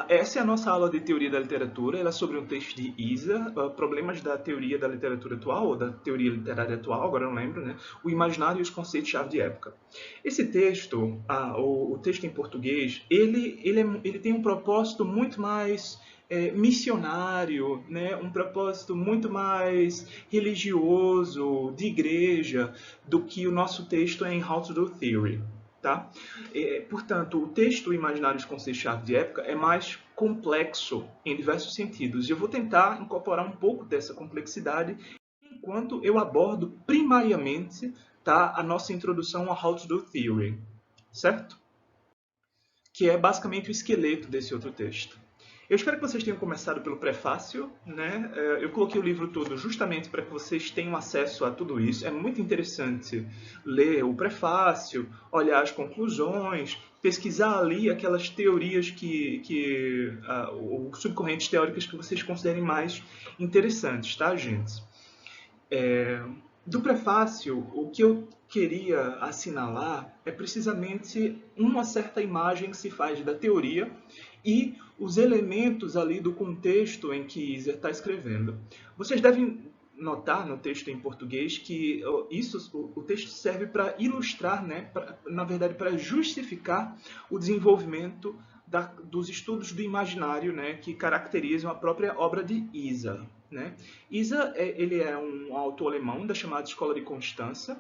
Essa é a nossa aula de teoria da literatura. Ela é sobre um texto de Isa, problemas da teoria da literatura atual, ou da teoria literária atual, agora eu não lembro, né? O imaginário e os conceitos-chave de época. Esse texto, o texto em português, ele tem um propósito muito mais missionário, né? Um propósito muito mais religioso, de igreja, do que o nosso texto em How to Do Theory. Tá? Portanto, o texto imaginário de conceitos-chave de época é mais complexo em diversos sentidos. E eu vou tentar incorporar um pouco dessa complexidade enquanto eu abordo primariamente, tá, a nossa introdução ao How to Do Theory, certo? Que é basicamente o esqueleto desse outro texto. Eu espero que vocês tenham começado pelo prefácio, né? Eu coloquei o livro todo justamente para que vocês tenham acesso a tudo isso. É muito interessante ler o prefácio, olhar as conclusões, pesquisar ali aquelas teorias ou subcorrentes teóricas que vocês considerem mais interessantes, tá, gente? Do prefácio, o que eu queria assinalar é precisamente uma certa imagem que se faz da teoria e os elementos ali do contexto em que Iser está escrevendo. Vocês devem notar no texto em português que o texto serve para ilustrar, né, na verdade, para justificar o desenvolvimento dos estudos do imaginário, né, que caracterizam a própria obra de Isa. Né? Isa ele é um autor alemão da chamada Escola de Constança,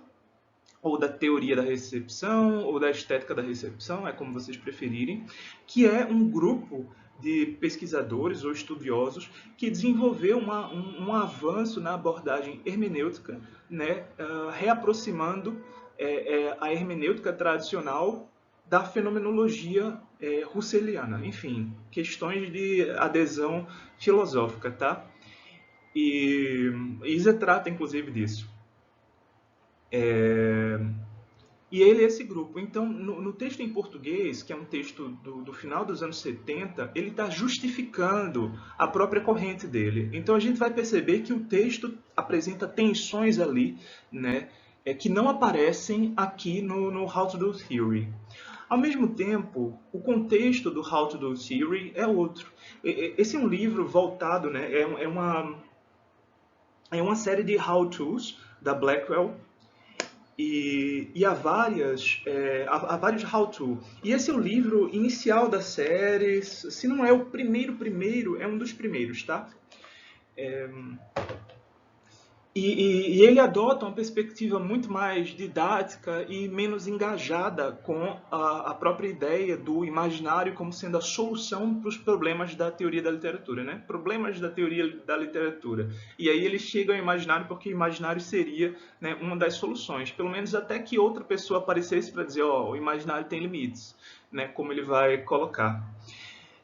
ou da teoria da recepção, ou da estética da recepção, é como vocês preferirem, que é um grupo de pesquisadores ou estudiosos que desenvolveu um avanço na abordagem hermenêutica, né, reaproximando a hermenêutica tradicional da fenomenologia russeliana. Enfim, questões de adesão filosófica, tá? E Isa trata, inclusive, disso. E ele é esse grupo. Então, no texto em português, que é um texto do final dos anos 70, ele está justificando a própria corrente dele. Então, a gente vai perceber que o texto apresenta tensões ali, né, que não aparecem aqui no How to Do Theory. Ao mesmo tempo, o contexto do How to Do Theory é outro. Esse é um livro voltado, né, é uma série de how-tos da Blackwell e há vários how-to. E esse é o livro inicial da série, se não é o primeiro, é um dos primeiros, tá? E ele adota uma perspectiva muito mais didática e menos engajada com a própria ideia do imaginário como sendo a solução para os problemas da teoria da literatura, né? Problemas da teoria da literatura. E aí ele chega ao imaginário porque o imaginário seria, né, uma das soluções. Pelo menos até que outra pessoa aparecesse para dizer, ó, o imaginário tem limites, né? Como ele vai colocar.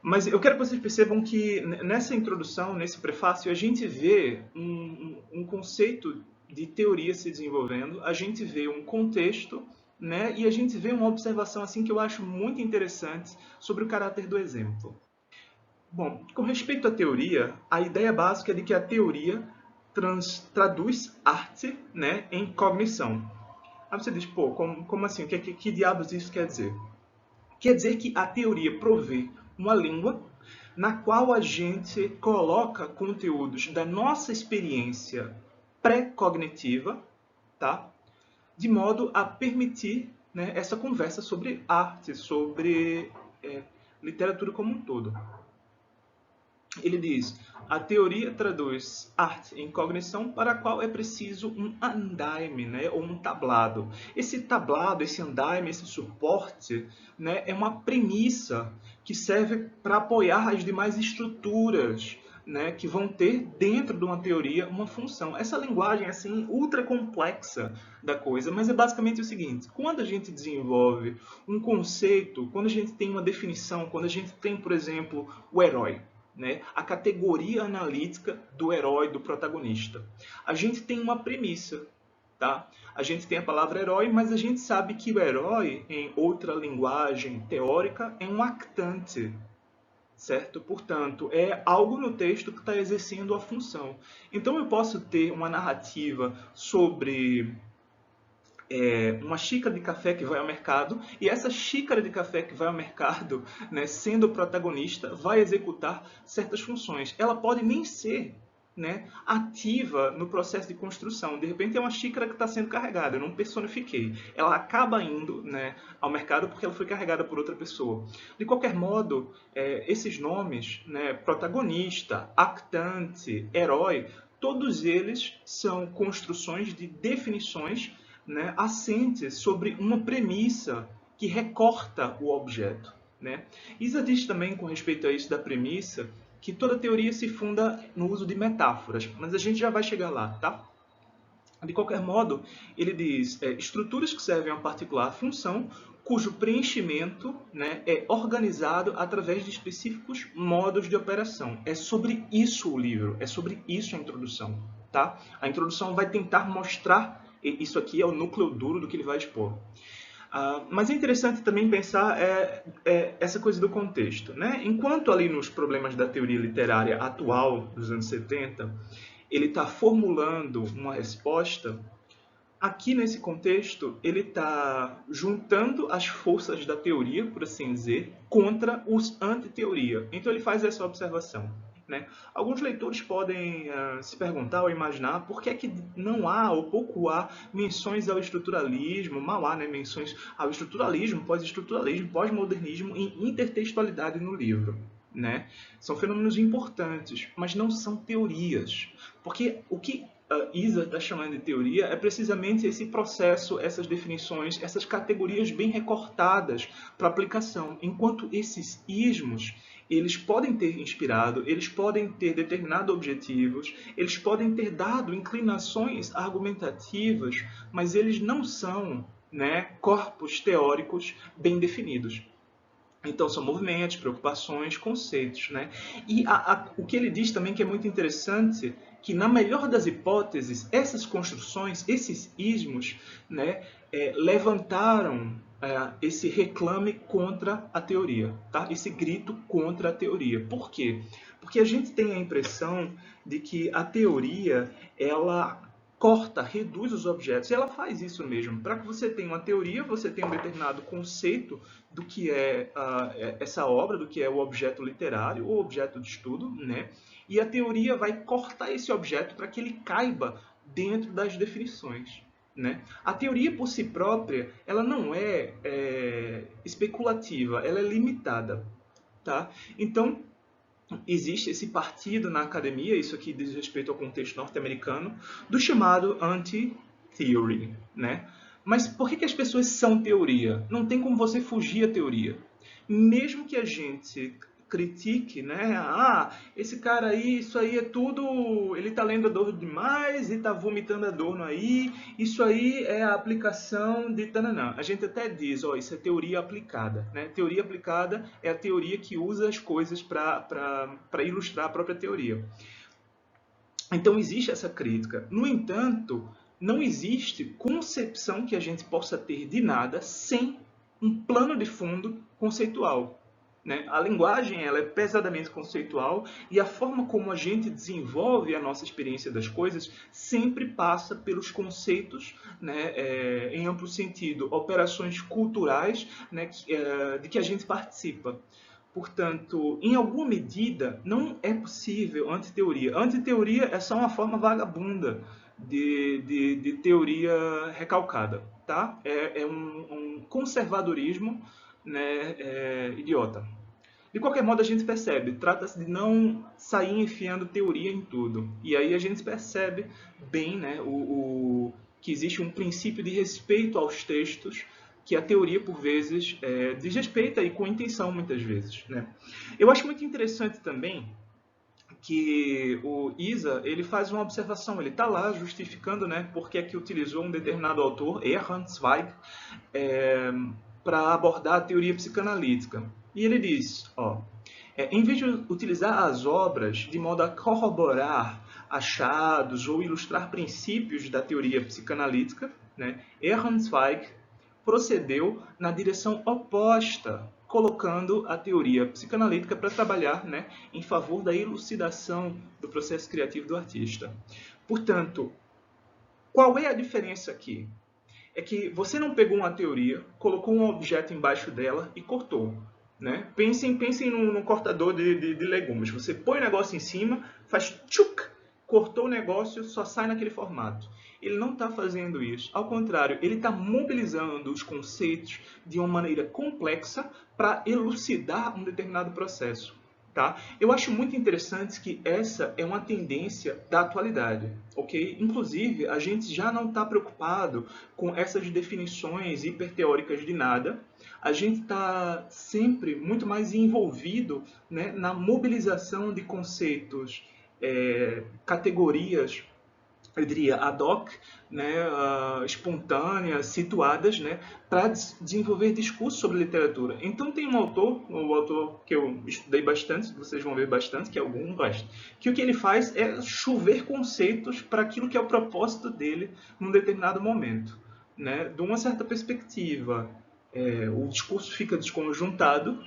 Mas eu quero que vocês percebam que nessa introdução, nesse prefácio, a gente vê um conceito de teoria se desenvolvendo, a gente vê um contexto, né, e a gente vê uma observação assim que eu acho muito interessante sobre o caráter do exemplo. Bom, com respeito à teoria, a ideia básica é de que a teoria traduz arte, né, em cognição. Aí você diz, pô, como assim? Que diabos isso quer dizer? Quer dizer que a teoria provê uma língua na qual a gente coloca conteúdos da nossa experiência pré-cognitiva, tá? De modo a permitir, né, essa conversa sobre arte, sobre literatura como um todo. Ele diz, a teoria traduz arte em cognição para a qual é preciso um andaime, né, ou um tablado. Esse tablado, esse andaime, esse suporte, né, é uma premissa que serve para apoiar as demais estruturas, né, que vão ter dentro de uma teoria uma função. Essa linguagem assim ultra complexa da coisa, mas é basicamente o seguinte: quando a gente desenvolve um conceito, quando a gente tem uma definição, quando a gente tem, por exemplo, o herói, né, a categoria analítica do herói, do protagonista, a gente tem uma premissa. Tá? A gente tem a palavra herói, mas a gente sabe que o herói, em outra linguagem teórica, é um actante. Certo? Portanto, é algo no texto que está exercendo a função. Então, eu posso ter uma narrativa sobre uma xícara de café que vai ao mercado, e essa xícara de café que vai ao mercado, né, sendo protagonista, vai executar certas funções. Ela pode nem ser, né, ativa no processo de construção. De repente é uma xícara que está sendo carregada, eu não personifiquei. Ela acaba indo, né, ao mercado porque ela foi carregada por outra pessoa. De qualquer modo, esses nomes, né, protagonista, actante, herói, todos eles são construções de definições, né, assentes sobre uma premissa que recorta o objeto. Né? Isa diz também, com respeito a isso da premissa, que toda teoria se funda no uso de metáforas, mas a gente já vai chegar lá, tá? De qualquer modo, ele diz estruturas que servem a uma particular função, cujo preenchimento, né, é organizado através de específicos modos de operação. É sobre isso o livro, é sobre isso a introdução. Tá? A introdução vai tentar mostrar, isso aqui é o núcleo duro do que ele vai expor. Mas é interessante também pensar essa coisa do contexto. Né? Enquanto ali nos problemas da teoria literária atual dos anos 70, ele está formulando uma resposta, aqui nesse contexto ele está juntando as forças da teoria, por assim dizer, contra os anti-teoria. Então ele faz essa observação. Né? Alguns leitores podem se perguntar ou imaginar por que é que não há ou pouco há menções ao estruturalismo, mal há, né, menções ao estruturalismo, pós-estruturalismo, pós-modernismo e intertextualidade no livro. Né? São fenômenos importantes, mas não são teorias. Porque o que Isa está chamando de teoria é precisamente esse processo, essas definições, essas categorias bem recortadas para aplicação, enquanto esses ismos eles podem ter inspirado, eles podem ter determinado objetivos, eles podem ter dado inclinações argumentativas, mas eles não são, né, corpos teóricos bem definidos. Então, são movimentos, preocupações, conceitos. Né? E o que ele diz também que é muito interessante, que na melhor das hipóteses, essas construções, esses ismos, né, levantaram esse reclame contra a teoria, tá? Esse grito contra a teoria. Por quê? Porque a gente tem a impressão de que a teoria, ela corta, reduz os objetos. E ela faz isso mesmo. Para que você tenha uma teoria, você tem um determinado conceito do que é essa obra, do que é o objeto literário ou objeto de estudo, né? E a teoria vai cortar esse objeto para que ele caiba dentro das definições. Né? A teoria por si própria, ela não é especulativa, ela é limitada. Tá? Então, existe esse partido na academia, isso aqui diz respeito ao contexto norte-americano, do chamado anti-theory. Né? Mas por que as pessoas são teoria? Não tem como você fugir à teoria. Mesmo que a gente critique, né? Esse cara aí, isso aí é tudo, ele tá lendo Adorno demais e tá vomitando Adorno aí, isso aí é a aplicação de tananã. A gente até diz, isso é teoria aplicada, né? Teoria aplicada é a teoria que usa as coisas para ilustrar a própria teoria. Então existe essa crítica. No entanto, não existe concepção que a gente possa ter de nada sem um plano de fundo conceitual. Né? A linguagem ela é pesadamente conceitual e a forma como a gente desenvolve a nossa experiência das coisas sempre passa pelos conceitos, né, em amplo sentido, operações culturais, né, de que a gente participa. Portanto, em alguma medida, não é possível antiteoria. Antiteoria é só uma forma vagabunda de teoria recalcada. Tá? É um conservadorismo, né, idiota. De qualquer modo, a gente percebe, trata-se de não sair enfiando teoria em tudo. E aí a gente percebe bem, né, que existe um princípio de respeito aos textos que a teoria, por vezes, desrespeita e com intenção, muitas vezes. Né? Eu acho muito interessante também que o Isa ele faz uma observação, ele está lá justificando, né, porque é que utilizou um determinado autor, Erhard Zweig, para abordar a teoria psicanalítica. E ele diz, em vez de utilizar as obras de modo a corroborar achados ou ilustrar princípios da teoria psicanalítica, né, Erhard Zweig procedeu na direção oposta, colocando a teoria psicanalítica para trabalhar, né, em favor da elucidação do processo criativo do artista. Portanto, qual é a diferença aqui? é que você não pegou uma teoria, colocou um objeto embaixo dela e cortou. Né? Pensem num cortador de legumes. Você põe o negócio em cima, faz tchuc, cortou o negócio, só sai naquele formato. Ele não está fazendo isso. Ao contrário, ele está mobilizando os conceitos de uma maneira complexa para elucidar um determinado processo. Tá? Eu acho muito interessante que essa é uma tendência da atualidade, ok? Inclusive, a gente já não está preocupado com essas definições hiperteóricas de nada. A gente está sempre muito mais envolvido, né, na mobilização de conceitos, categorias, eu diria, ad hoc, né, espontâneas, situadas, né, para desenvolver discursos sobre literatura. Então tem um autor que eu estudei bastante, vocês vão ver bastante, que é o Gunvast, que o que ele faz é chover conceitos para aquilo que é o propósito dele num determinado momento. Né? De uma certa perspectiva, o discurso fica desconjuntado,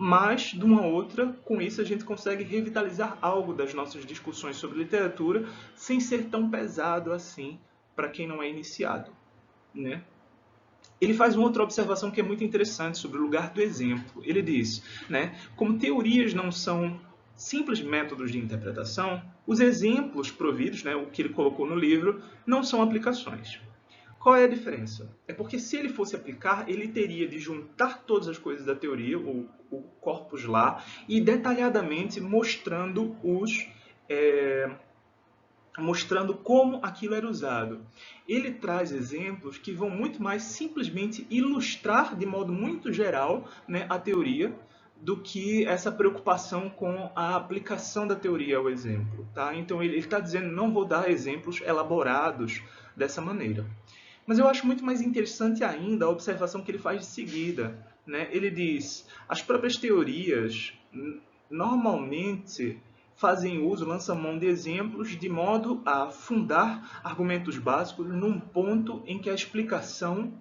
mas, de uma outra, com isso a gente consegue revitalizar algo das nossas discussões sobre literatura sem ser tão pesado assim para quem não é iniciado. Né? Ele faz uma outra observação que é muito interessante sobre o lugar do exemplo. Ele diz, né, como teorias não são simples métodos de interpretação, os exemplos providos, né, o que ele colocou no livro, não são aplicações. Qual é a diferença? É porque se ele fosse aplicar, ele teria de juntar todas as coisas da teoria, o corpus lá, e detalhadamente mostrando como aquilo era usado. Ele traz exemplos que vão muito mais simplesmente ilustrar de modo muito geral, né, a teoria, do que essa preocupação com a aplicação da teoria ao exemplo. Tá? Então ele está dizendo, não vou dar exemplos elaborados dessa maneira. Mas eu acho muito mais interessante ainda a observação que ele faz de seguida. Né? Ele diz, as próprias teorias normalmente fazem uso, lançam mão de exemplos de modo a fundar argumentos básicos num ponto em que a explicação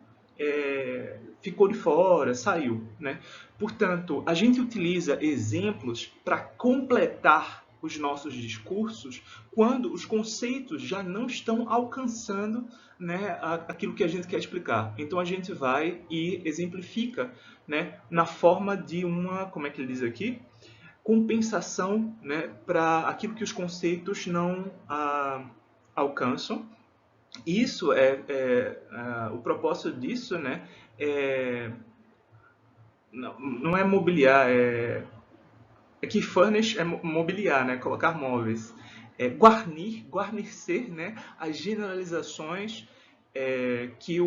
ficou de fora, saiu. Né? Portanto, a gente utiliza exemplos para completar os nossos discursos quando os conceitos já não estão alcançando, né, aquilo que a gente quer explicar. Então a gente vai e exemplifica, né, na forma de uma, como é que ele diz aqui? Compensação, né, para aquilo que os conceitos não alcançam. Isso o propósito disso, né, não é mobiliar, que furnish é mobiliar, né, colocar móveis. Guarnecer, né, as generalizações que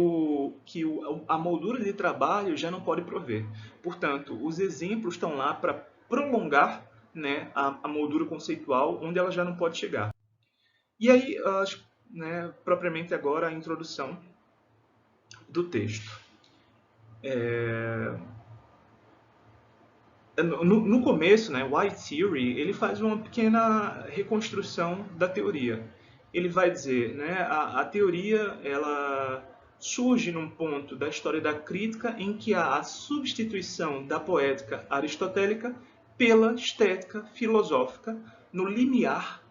a moldura de trabalho já não pode prover. Portanto, os exemplos estão lá para prolongar, né, a moldura conceitual onde ela já não pode chegar. E aí, né, propriamente agora, a introdução do texto. No começo, né, White Theory, ele faz uma pequena reconstrução da teoria. Ele vai dizer, né, a teoria ela surge num ponto da história da crítica em que há a substituição da poética aristotélica pela estética filosófica no limiar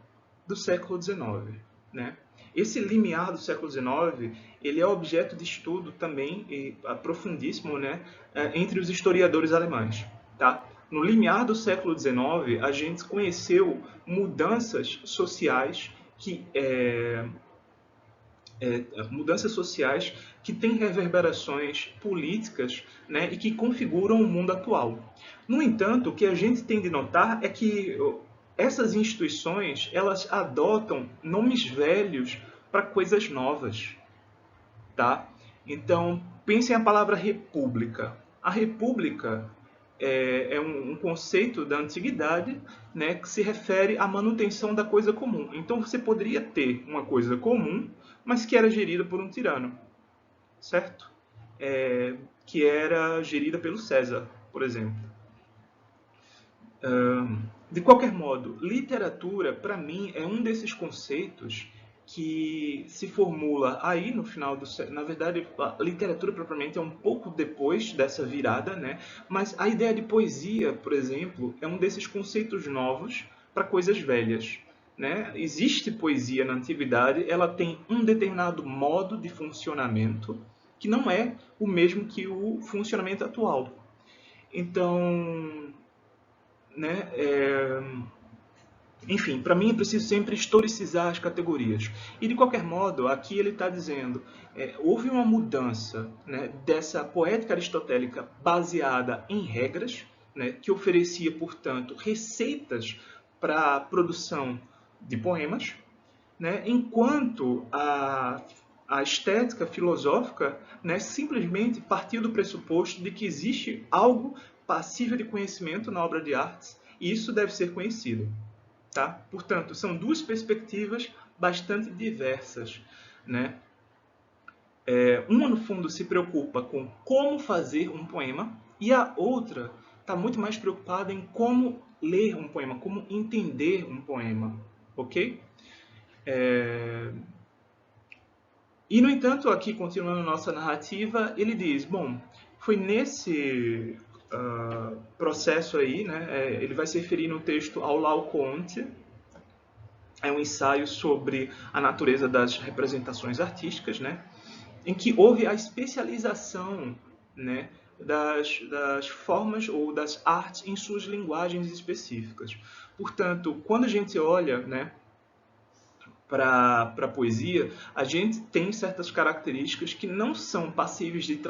do século XIX. Né? Esse limiar do século XIX ele é objeto de estudo também e profundíssimo, né, entre os historiadores alemães. Tá? No limiar do século XIX, a gente conheceu mudanças sociais que têm reverberações políticas, né, e que configuram o mundo atual. No entanto, o que a gente tem de notar é que essas instituições elas adotam nomes velhos para coisas novas. Tá? Então, pensem a palavra república. A república é um conceito da antiguidade, né, que se refere à manutenção da coisa comum. Então você poderia ter uma coisa comum, mas que era gerida por um tirano, certo? Que era gerida pelo César, por exemplo. De qualquer modo, literatura, para mim, é um desses conceitos que se formula aí no final do século. Na verdade, a literatura propriamente é um pouco depois dessa virada, né? Mas a ideia de poesia, por exemplo, é um desses conceitos novos para coisas velhas. né? Existe poesia na antiguidade, ela tem um determinado modo de funcionamento que não é o mesmo que o funcionamento atual. Então, né, enfim, para mim é preciso sempre historicizar as categorias. E de qualquer modo, aqui ele está dizendo, houve uma mudança, né, dessa poética aristotélica baseada em regras, né, que oferecia, portanto, receitas para a produção de poemas, né, enquanto a estética filosófica, né, simplesmente partiu do pressuposto de que existe algo passível de conhecimento na obra de artes e isso deve ser conhecido. Tá? Portanto, são duas perspectivas bastante diversas. Né? Uma, no fundo, se preocupa com como fazer um poema e a outra está muito mais preocupada em como ler um poema, como entender um poema. Ok? E, no entanto, aqui, continuando nossa narrativa, ele diz, bom, foi nesse processo aí, né, ele vai se referir no texto ao Laocoonte, é um ensaio sobre a natureza das representações artísticas, né, em que houve a especialização, né, das formas ou das artes em suas linguagens específicas. Portanto, quando a gente olha, né, para a poesia, a gente tem certas características que não são passíveis de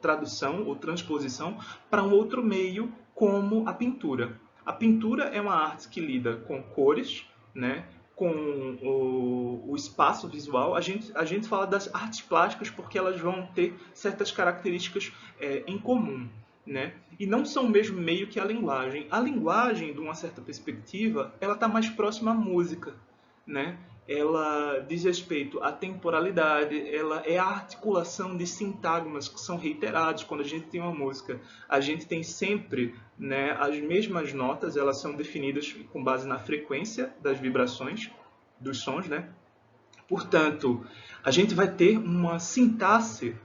tradução ou transposição para um outro meio, como a pintura. A pintura é uma arte que lida com cores, né, com o espaço visual. A gente fala das artes plásticas porque elas vão ter certas características em comum. Né? E não são o mesmo meio que a linguagem. A linguagem, de uma certa perspectiva, ela está mais próxima à música. Né? Ela diz respeito à temporalidade, ela é a articulação de sintagmas que são reiterados. Quando a gente tem uma música, a gente tem sempre, né, as mesmas notas, elas são definidas com base na frequência das vibrações dos sons. Né? Portanto, a gente vai ter uma sintaxe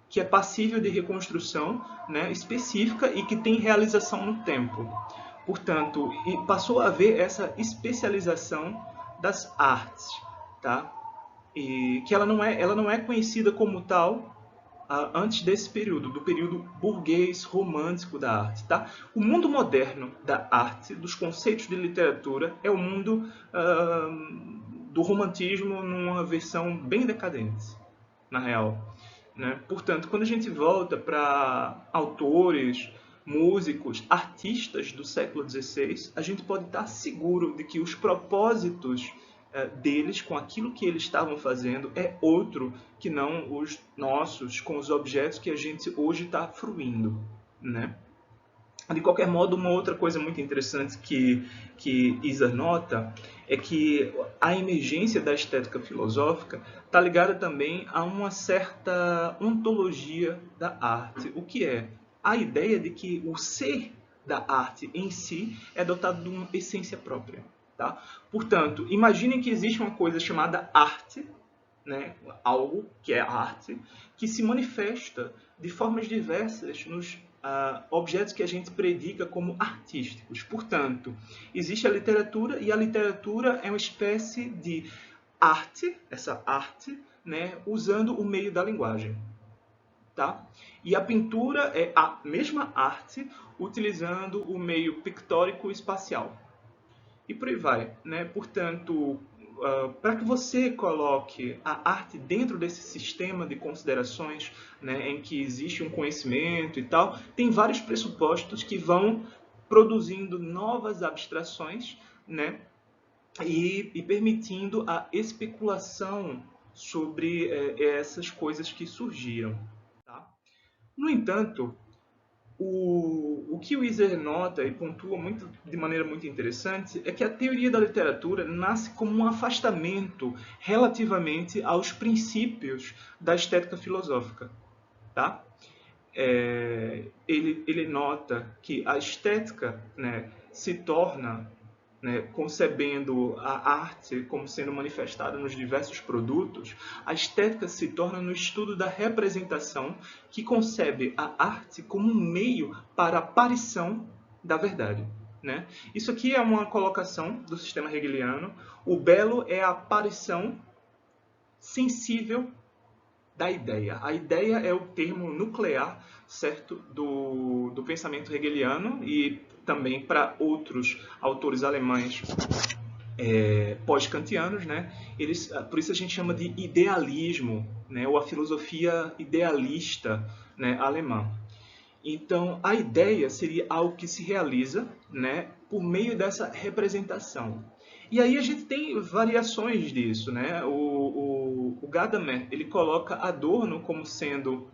que é passível de reconstrução, né, específica e que tem realização no tempo. Portanto, passou a haver essa especialização das artes, tá? E que ela não é conhecida como tal antes desse período, do período burguês romântico da arte, tá? O mundo moderno da arte, dos conceitos de literatura, é o mundo do romantismo numa versão bem decadente, na real. Né? Portanto, quando a gente volta para autores, músicos, artistas do século XVI, a gente pode estar seguro de que os propósitos deles com aquilo que eles estavam fazendo é outro que não os nossos com os objetos que a gente hoje está fruindo. Né? De qualquer modo, uma outra coisa muito interessante que Isa nota é que a emergência da estética filosófica está ligada também a uma certa ontologia da arte. O que é? A ideia de que o ser da arte em si é dotado de uma essência própria. Tá? Portanto, imaginem que existe uma coisa chamada arte, né? Algo que é arte, que se manifesta de formas diversas nos objetos que a gente predica como artísticos. Portanto, existe a literatura e a literatura é uma espécie de arte, essa arte, né, usando o meio da linguagem. Tá? E a pintura é a mesma arte utilizando o meio pictórico espacial. E por aí vai. Né? Portanto, para que você coloque a arte dentro desse sistema de considerações, né, em que existe um conhecimento e tal, tem vários pressupostos que vão produzindo novas abstrações, né, e permitindo a especulação sobre essas coisas que surgiram. Tá? No entanto, o que o Weiser nota e pontua de maneira muito interessante é que a teoria da literatura nasce como um afastamento relativamente aos princípios da estética filosófica. Tá? Ele nota que a estética, né, se torna, né, concebendo a arte como sendo manifestada nos diversos produtos, a estética se torna no estudo da representação que concebe a arte como um meio para a aparição da verdade. né? Isso aqui é uma colocação do sistema hegeliano. O belo é a aparição sensível da ideia. A ideia é o termo nuclear, certo, do pensamento hegeliano e também para outros autores alemães pós-kantianos, né? Por isso a gente chama de idealismo, né? Ou a filosofia idealista, né, alemã. Então, a ideia seria algo que se realiza, né, por meio dessa representação. E aí a gente tem variações disso, né? O Gadamer, ele coloca Adorno como sendo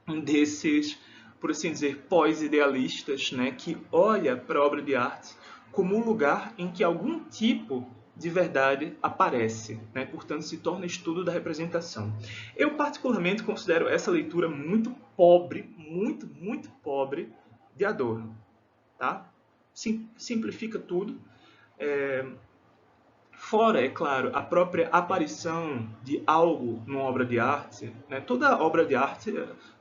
um desses, por assim dizer, pós-idealistas, né, que olha para a obra de arte como um lugar em que algum tipo de verdade aparece, né? Portanto, se torna estudo da representação. Eu particularmente considero essa leitura muito pobre, muito pobre de Adorno, tá? Simplifica tudo. Fora, é claro, a própria aparição de algo numa obra de arte, né? Toda obra de arte,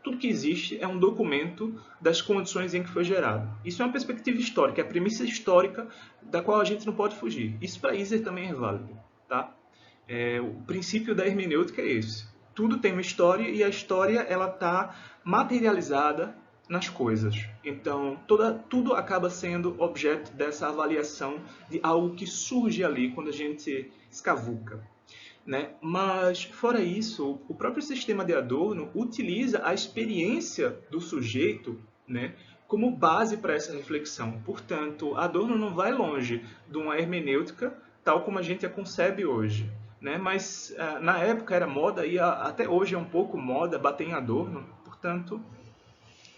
tudo que existe é um documento das condições em que foi gerado. Isso é uma perspectiva histórica, é a premissa histórica da qual a gente não pode fugir. Isso para Iser também é válido, tá? O princípio da hermenêutica é esse. Tudo tem uma história e a história ela está materializada nas coisas. Então, tudo acaba sendo objeto dessa avaliação de algo que surge ali quando a gente escavuca, né? Mas, fora isso, o próprio sistema de Adorno utiliza a experiência do sujeito, né, como base para essa reflexão. Portanto, Adorno não vai longe de uma hermenêutica tal como a gente a concebe hoje, né? Mas na época era moda e até hoje é um pouco moda bater em Adorno. Portanto,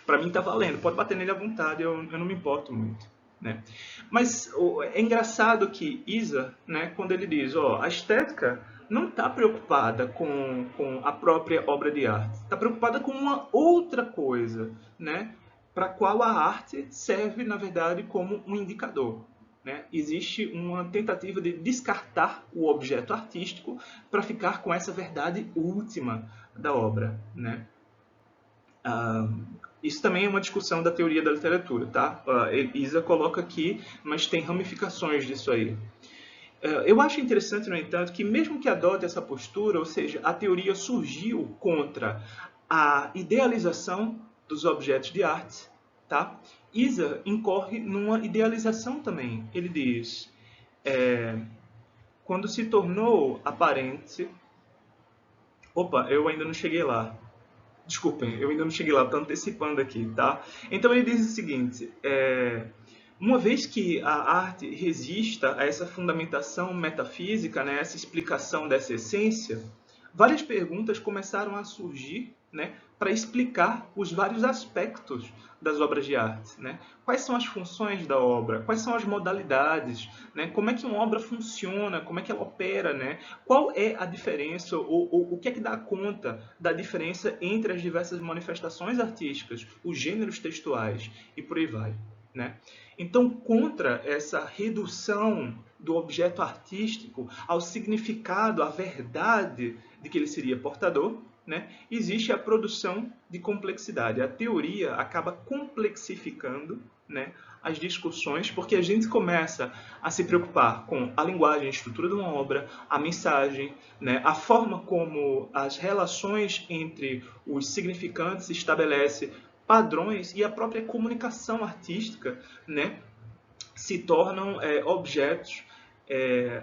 para mim está valendo. Pode bater nele à vontade, eu não me importo muito, né? Mas é engraçado que Isa, né, quando ele diz, a estética não está preocupada com a própria obra de arte, está preocupada com uma outra coisa, né, para a qual a arte serve, na verdade, como um indicador. Né? Existe uma tentativa de descartar o objeto artístico para ficar com essa verdade última da obra. Né? Isso também é uma discussão da teoria da literatura, tá? Isa coloca aqui, mas tem ramificações disso aí. Eu acho interessante, no entanto, que mesmo que adote essa postura, ou seja, a teoria surgiu contra a idealização dos objetos de arte, tá? Isa incorre numa idealização também. Ele diz, quando se tornou aparente... Opa, eu ainda não cheguei lá. Desculpem, eu ainda não cheguei lá, estou antecipando aqui, tá? Então ele diz o seguinte, uma vez que a arte resista a essa fundamentação metafísica, né, essa explicação dessa essência, várias perguntas começaram a surgir, né, para explicar os vários aspectos das obras de arte. Né? Quais são as funções da obra? Quais são as modalidades? Né? Como é que uma obra funciona? Como é que ela opera? Né? Qual é a diferença? Ou o que é que dá conta da diferença entre as diversas manifestações artísticas, os gêneros textuais e por aí vai. Né? Então, contra essa redução do objeto artístico ao significado, à verdade de que ele seria portador, né, existe a produção de complexidade. A teoria acaba complexificando, né, as discussões, porque a gente começa a se preocupar com a linguagem, a estrutura de uma obra, a mensagem, né, a forma como as relações entre os significantes se estabelece padrões e a própria comunicação artística, né, se tornam objetos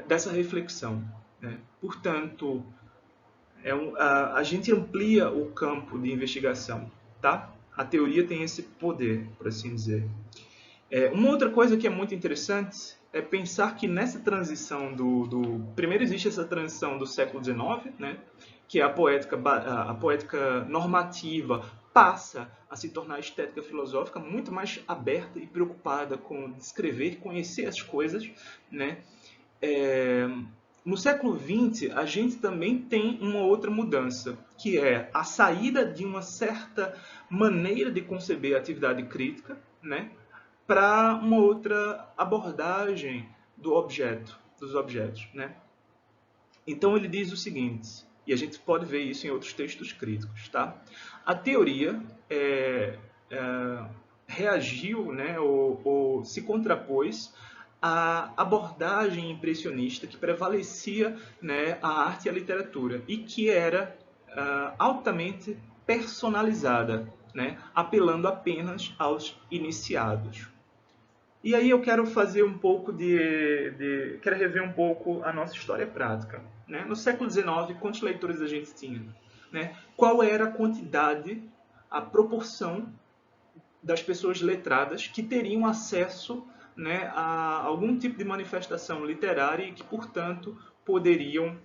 dessa reflexão. Né? Portanto, a gente amplia o campo de investigação. Tá? A teoria tem esse poder, por assim dizer. Uma outra coisa que é muito interessante é pensar que nessa transição primeiro existe essa transição do século XIX, né, que é a poética normativa passa a se tornar estética filosófica muito mais aberta e preocupada com descrever, conhecer as coisas. Né? No século XX, a gente também tem uma outra mudança, que é a saída de uma certa maneira de conceber a atividade crítica, né, para uma outra abordagem dos objetos. Né? Então ele diz o seguinte, e a gente pode ver isso em outros textos críticos. Tá? A teoria reagiu, né, ou se contrapôs à abordagem impressionista que prevalecia, né, a arte e a literatura e que era altamente personalizada, né, apelando apenas aos iniciados. E aí eu quero fazer um pouco quero rever um pouco a nossa história prática. Né? No século XIX, quantos leitores a gente tinha? Né? Qual era a quantidade, a proporção das pessoas letradas que teriam acesso, né, a algum tipo de manifestação literária e que, portanto, poderiam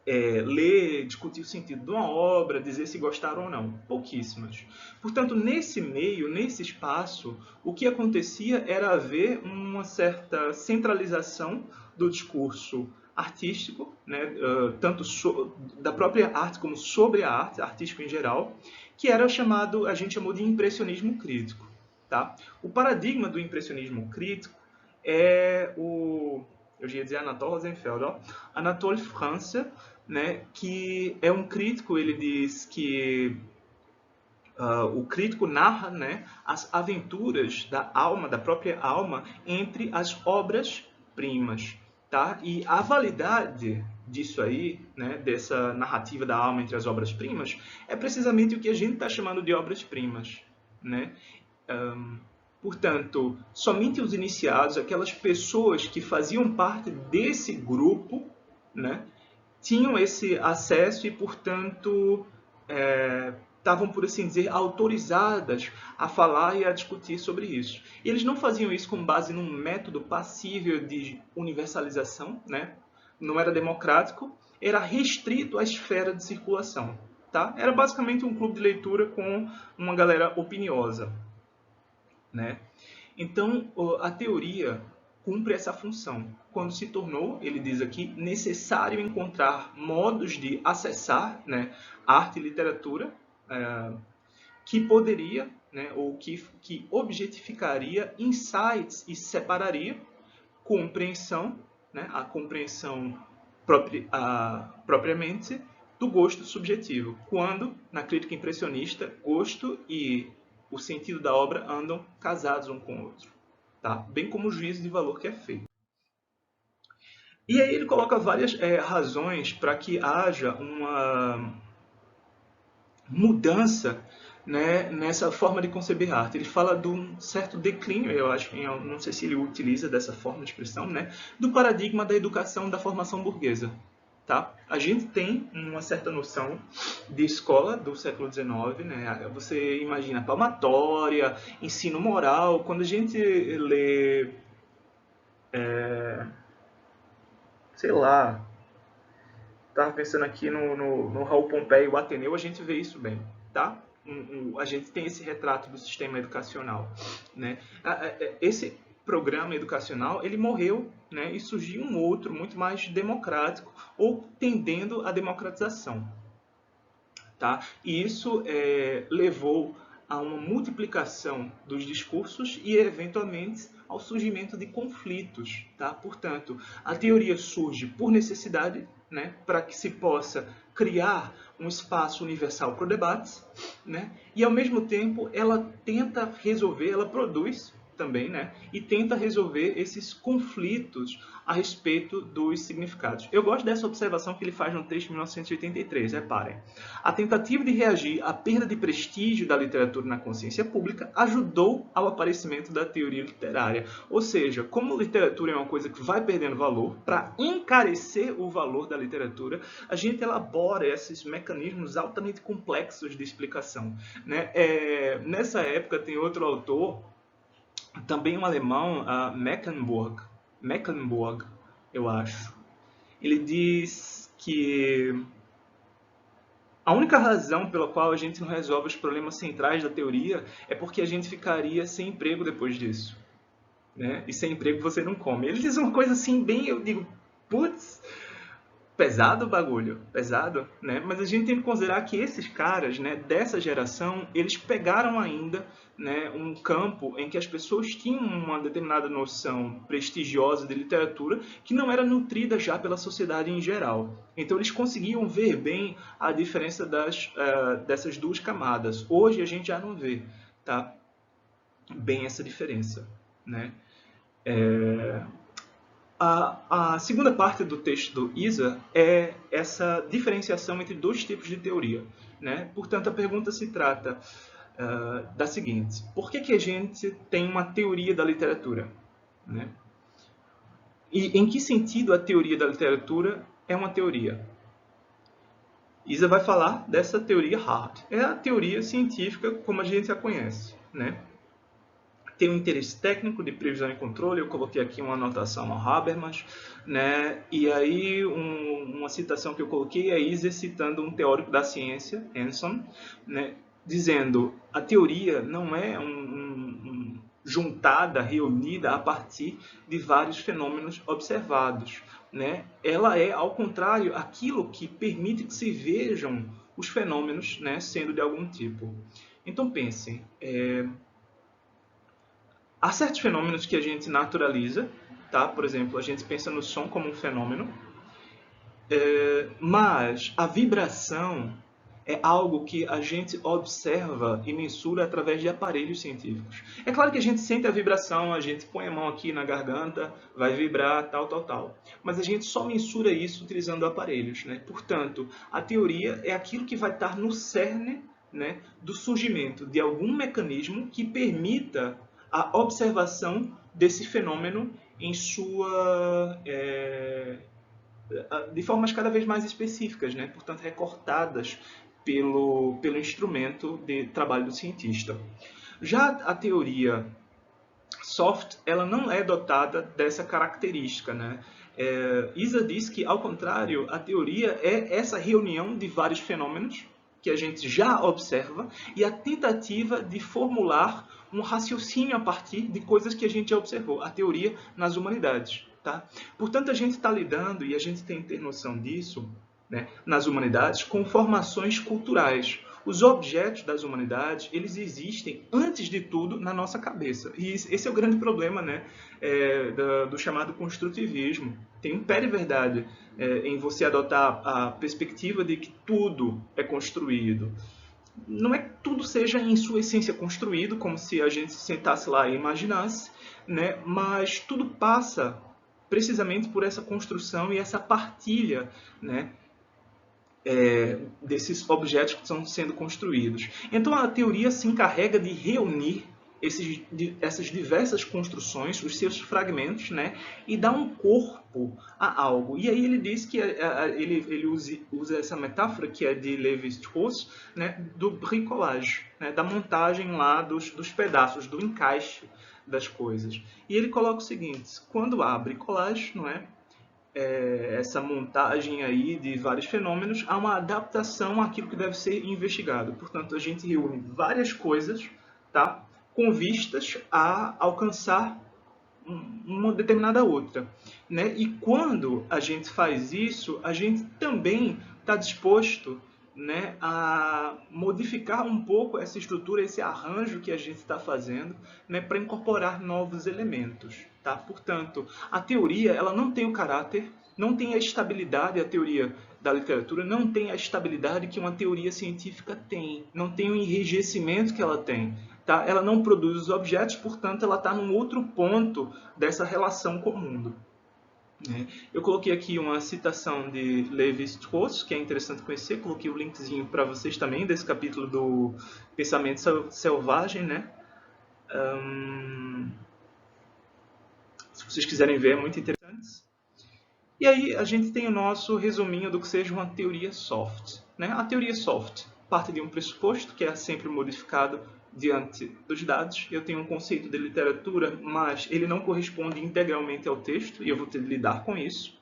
ler, discutir o sentido de uma obra, dizer se gostaram ou não. Pouquíssimas. Portanto, nesse meio, nesse espaço, o que acontecia era haver uma certa centralização do discurso artístico, né, tanto da própria arte como sobre a arte, artístico em geral, que era chamado, a gente chamou de impressionismo crítico. Tá? O paradigma do impressionismo crítico é eu ia dizer Anatole Rosenfeld, Anatole France, né, que é um crítico, ele diz que o crítico narra, né, as aventuras da alma, da própria alma, entre as obras-primas. Tá? E a validade disso aí, né, dessa narrativa da alma entre as obras-primas, é precisamente o que a gente está chamando de obras-primas. Né? Portanto, somente os iniciados, aquelas pessoas que faziam parte desse grupo, né, tinham esse acesso e, portanto, estavam, por assim dizer, autorizadas a falar e a discutir sobre isso. E eles não faziam isso com base num método passível de universalização, né? Não era democrático, era restrito à esfera de circulação. Tá? Era basicamente um clube de leitura com uma galera opiniosa. Né? Então, a teoria cumpre essa função. Quando se tornou, ele diz aqui, necessário encontrar modos de acessar, né, arte e literatura que poderia, né, ou que objetificaria insights e separaria compreensão, né, a compreensão propriamente do gosto subjetivo, quando, na crítica impressionista, gosto e o sentido da obra andam casados um com o outro, tá? Bem como o juízo de valor que é feito. E aí ele coloca várias razões para que haja uma mudança, né, nessa forma de conceber arte. Ele fala de um certo declínio, eu acho, eu não sei se ele utiliza dessa forma de expressão, né, do paradigma da educação da formação burguesa. Tá? A gente tem uma certa noção de escola do século XIX, né? Você imagina palmatória, ensino moral. Quando a gente lê, sei lá, estava pensando aqui no Raul Pompeia e o Ateneu, a gente vê isso bem, tá? A gente tem esse retrato do sistema educacional, né? Esse programa educacional, ele morreu, né? E surgiu um outro, muito mais democrático, ou tendendo à democratização, tá? E isso levou a uma multiplicação dos discursos e, eventualmente, ao surgimento de conflitos. Tá? Portanto, a teoria surge por necessidade, né, para que se possa criar um espaço universal para o debate, né, e, ao mesmo tempo, ela tenta resolver, ela produz também, né, e tenta resolver esses conflitos a respeito dos significados. Eu gosto dessa observação que ele faz no texto de 1983, reparem. A tentativa de reagir à perda de prestígio da literatura na consciência pública ajudou ao aparecimento da teoria literária. Ou seja, como a literatura é uma coisa que vai perdendo valor, para encarecer o valor da literatura, a gente elabora esses mecanismos altamente complexos de explicação. Né? Nessa época tem outro autor, também um alemão, Mecklenburg, eu acho. Ele diz que a única razão pela qual a gente não resolve os problemas centrais da teoria é porque a gente ficaria sem emprego depois disso. Né? E sem emprego você não come. Ele diz uma coisa assim, bem, eu digo, putz, pesado o bagulho, pesado, né? Mas a gente tem que considerar que esses caras, né, dessa geração, eles pegaram ainda, né, um campo em que as pessoas tinham uma determinada noção prestigiosa de literatura que não era nutrida já pela sociedade em geral. Então eles conseguiam ver bem a diferença dessas duas camadas. Hoje a gente já não vê, tá? bem essa diferença, né? A segunda parte do texto do Isa é essa diferenciação entre dois tipos de teoria, né? Portanto, a pergunta se trata da seguinte: por que a gente tem uma teoria da literatura, né? E em que sentido a teoria da literatura é uma teoria? Isa vai falar dessa teoria hard. É a teoria científica como a gente a conhece, né? Tem um interesse técnico de previsão e controle, eu coloquei aqui uma anotação ao Habermas, né? E aí uma citação que eu coloquei é Isa citando um teórico da ciência, Anson, né? Dizendo a teoria não é juntada, reunida a partir de vários fenômenos observados, né? Ela é, ao contrário, aquilo que permite que se vejam os fenômenos, né, sendo de algum tipo. Então pensem, há certos fenômenos que a gente naturaliza, tá? Por exemplo, a gente pensa no som como um fenômeno, mas a vibração é algo que a gente observa e mensura através de aparelhos científicos. É claro que a gente sente a vibração, a gente põe a mão aqui na garganta, vai vibrar, tal, tal, tal. Mas a gente só mensura isso utilizando aparelhos, né? Portanto, a teoria é aquilo que vai estar no cerne, né, do surgimento de algum mecanismo que permita a observação desse fenômeno em sua de formas cada vez mais específicas, né? Portanto recortadas pelo instrumento de trabalho do cientista. Já a teoria soft, ela não é dotada dessa característica, né? Isa diz que, ao contrário, a teoria é essa reunião de vários fenômenos que a gente já observa e a tentativa de formular um raciocínio a partir de coisas que a gente já observou. A teoria nas humanidades. Tá? Portanto, a gente está lidando, e a gente tem que ter noção disso, né, nas humanidades, com formações culturais. Os objetos das humanidades, eles existem, antes de tudo, na nossa cabeça. E esse é o grande problema, né, do chamado construtivismo. Tem um pé de verdade em você adotar a perspectiva de que tudo é construído. Não é que tudo seja em sua essência construído, como se a gente sentasse lá e imaginasse, né, mas tudo passa precisamente por essa construção e essa partilha, né, desses objetos que estão sendo construídos. Então a teoria se encarrega de reunir essas diversas construções, os seus fragmentos, né, e dar um corpo a algo. E aí ele diz que ele usa essa metáfora que é de Lévi-Strauss, né, do bricolage, né, da montagem lá dos pedaços, do encaixe das coisas. E ele coloca o seguinte: quando há bricolage, não é? Essa montagem aí de vários fenômenos, há uma adaptação àquilo que deve ser investigado. Portanto, a gente reúne várias coisas, tá, com vistas a alcançar uma determinada outra, né? E quando a gente faz isso, a gente também está disposto, né, a modificar um pouco essa estrutura, esse arranjo que a gente está fazendo, né, para incorporar novos elementos. Tá? Portanto, a teoria ela não tem o caráter, não tem a estabilidade, a teoria da literatura não tem a estabilidade que uma teoria científica tem, não tem o enrijecimento que ela tem. Tá? Ela não produz os objetos, portanto, ela está num outro ponto dessa relação com o mundo. Eu coloquei aqui uma citação de Lévi-Strauss, que é interessante conhecer, coloquei o linkzinho para vocês também, desse capítulo do Pensamento Selvagem, né? Se vocês quiserem ver, é muito interessante. E aí a gente tem o nosso resuminho do que seja uma teoria soft, né? A teoria soft parte de um pressuposto, que é sempre modificado diante dos dados. Eu tenho um conceito de literatura, mas ele não corresponde integralmente ao texto, e eu vou ter de lidar com isso.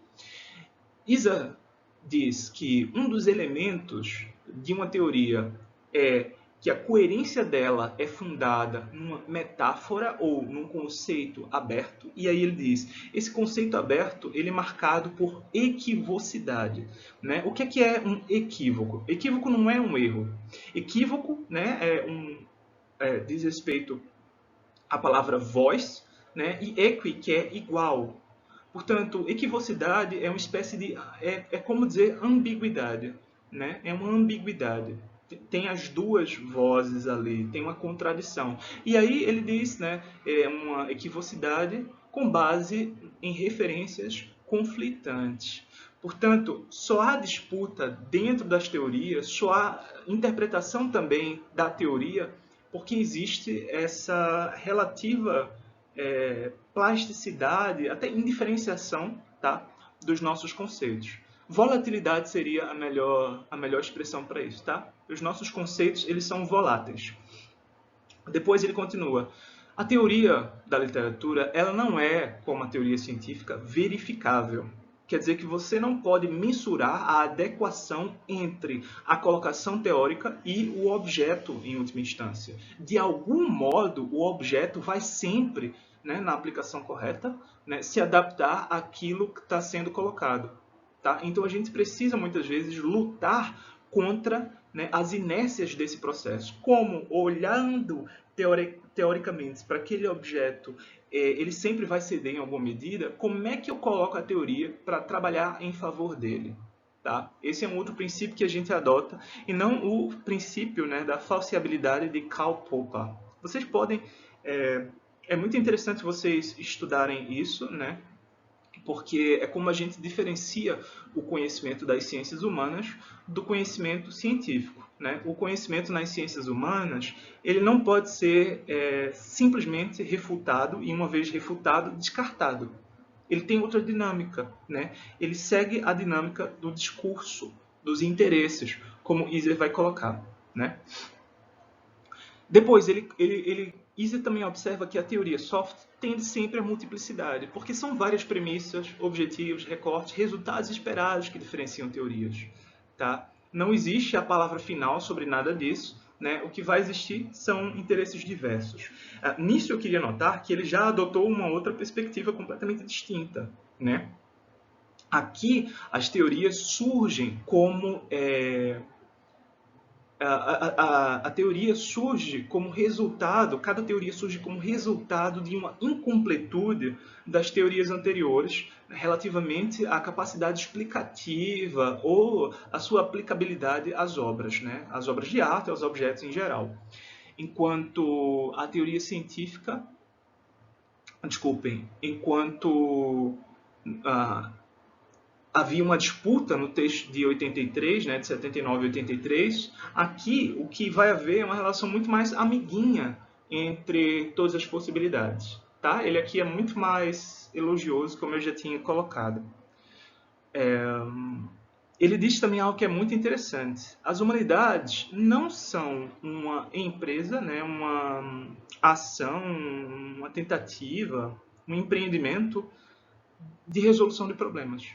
Isa diz que um dos elementos de uma teoria é que a coerência dela é fundada numa metáfora ou num conceito aberto. E aí ele diz, esse conceito aberto ele é marcado por equivocidade. Né? O que é um equívoco? Equívoco não é um erro. Equívoco, né, diz respeito à palavra voz, né, e equi, que é igual. Portanto, equivocidade é uma espécie de... é como dizer ambiguidade. Né? É uma ambiguidade. tem as duas vozes ali, tem uma contradição. E aí ele diz, né, uma equivocidade com base em referências conflitantes. Portanto, só há disputa dentro das teorias, só há interpretação também da teoria, porque existe essa relativa plasticidade, até indiferenciação, tá, dos nossos conceitos. Volatilidade seria a melhor expressão para isso, tá? Os nossos conceitos, eles são voláteis. Depois ele continua. A teoria da literatura, ela não é, como a teoria científica, verificável. Quer dizer que você não pode mensurar a adequação entre a colocação teórica e o objeto, em última instância. De algum modo, o objeto vai sempre, né, na aplicação correta, né, se adaptar àquilo que está sendo colocado. Tá? Então a gente precisa muitas vezes lutar contra, né, as inércias desse processo. Como olhando teoricamente para aquele objeto, ele sempre vai ceder em alguma medida, como é que eu coloco a teoria para trabalhar em favor dele? Tá? Esse é um outro princípio que a gente adota, e não o princípio, né, da falseabilidade de Karl Popper. Vocês podem... É muito interessante vocês estudarem isso, né? Porque é como a gente diferencia o conhecimento das ciências humanas do conhecimento científico, né? O conhecimento nas ciências humanas, ele não pode ser simplesmente refutado e, uma vez refutado, descartado. Ele tem outra dinâmica, né? Ele segue a dinâmica do discurso, dos interesses, como Iser vai colocar, né? Depois, Iser também observa que a teoria soft tende sempre à multiplicidade, porque são várias premissas, objetivos, recortes, resultados esperados que diferenciam teorias. Tá? Não existe a palavra final sobre nada disso, né? O que vai existir são interesses diversos. Nisso eu queria notar que ele já adotou uma outra perspectiva completamente distinta. Né? Aqui, as teorias surgem como... A teoria surge como resultado, cada teoria surge como resultado de uma incompletude das teorias anteriores relativamente à capacidade explicativa ou à sua aplicabilidade às obras, né? Às obras de arte, aos objetos em geral. Enquanto a teoria científica, havia uma disputa no texto de 83, né, de 79 e 83. Aqui, o que vai haver é uma relação muito mais amiguinha entre todas as possibilidades. Tá? Ele aqui é muito mais elogioso, como eu já tinha colocado. Ele diz também algo que é muito interessante. As humanidades não são uma empresa, né, uma ação, uma tentativa, um empreendimento de resolução de problemas.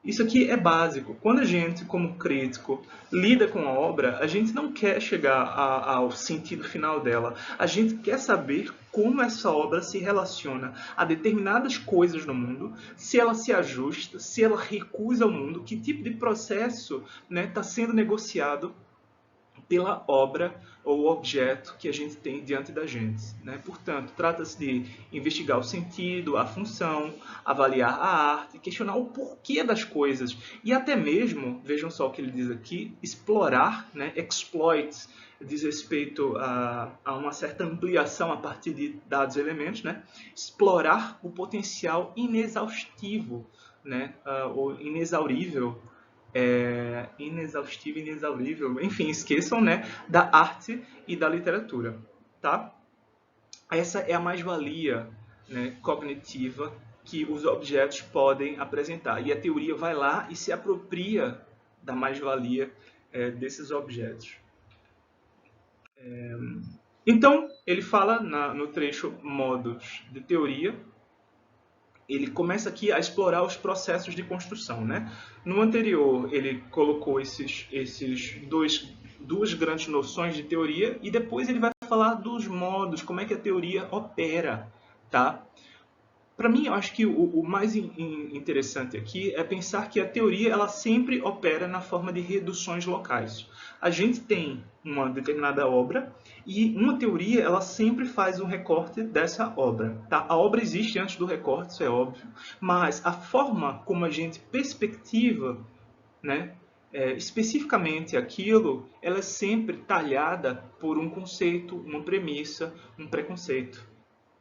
Isso aqui é básico. Quando a gente, como crítico, lida com a obra, a gente não quer chegar ao sentido final dela. A gente quer saber como essa obra se relaciona a determinadas coisas no mundo, se ela se ajusta, se ela recusa ao mundo, que tipo de processo está sendo negociado pela obra ou objeto que a gente tem diante da gente. Né? Portanto, trata-se de investigar o sentido, a função, avaliar a arte, questionar o porquê das coisas e até mesmo, vejam só o que ele diz aqui, explorar, né? Exploit, diz respeito a uma certa ampliação a partir de dados elementos, né? Explorar o potencial inexaustivo, né? Ou inexaurível, inexaustivo, inexaurível, enfim, esqueçam, né, da arte e da literatura, tá? Essa é a mais-valia, né, cognitiva que os objetos podem apresentar, e a teoria vai lá e se apropria da mais-valia desses objetos. Então, ele fala no trecho modos de teoria, ele começa aqui a explorar os processos de construção, né? No anterior, ele colocou esses duas grandes noções de teoria e depois ele vai falar dos modos, como é que a teoria opera, tá? Para mim, eu acho que o mais interessante aqui é pensar que a teoria ela sempre opera na forma de reduções locais. A gente tem uma determinada obra e uma teoria ela sempre faz um recorte dessa obra. Tá? A obra existe antes do recorte, isso é óbvio, mas a forma como a gente perspectiva, né, especificamente aquilo, ela é sempre talhada por um conceito, uma premissa, um preconceito.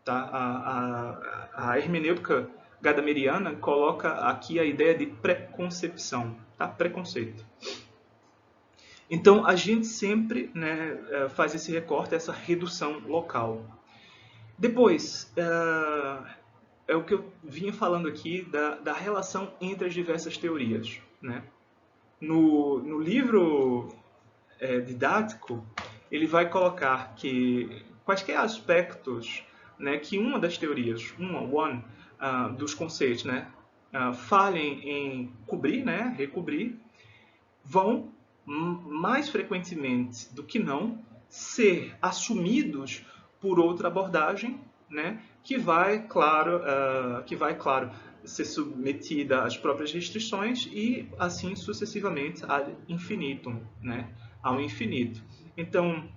Tá? A hermenêutica gadameriana coloca aqui a ideia de preconcepção, tá? Preconceito. Então, a gente sempre, né, faz esse recorte, essa redução local. Depois, é o que eu vinha falando aqui da relação entre as diversas teorias. Né? No livro didático, ele vai colocar que quaisquer aspectos, né, que uma das teorias, dos conceitos, né, falhem em cobrir, né, recobrir, vão mais frequentemente do que não ser assumidos por outra abordagem, né, que vai, claro, ser submetida às próprias restrições e assim sucessivamente ad infinitum, né, ao infinito. Então,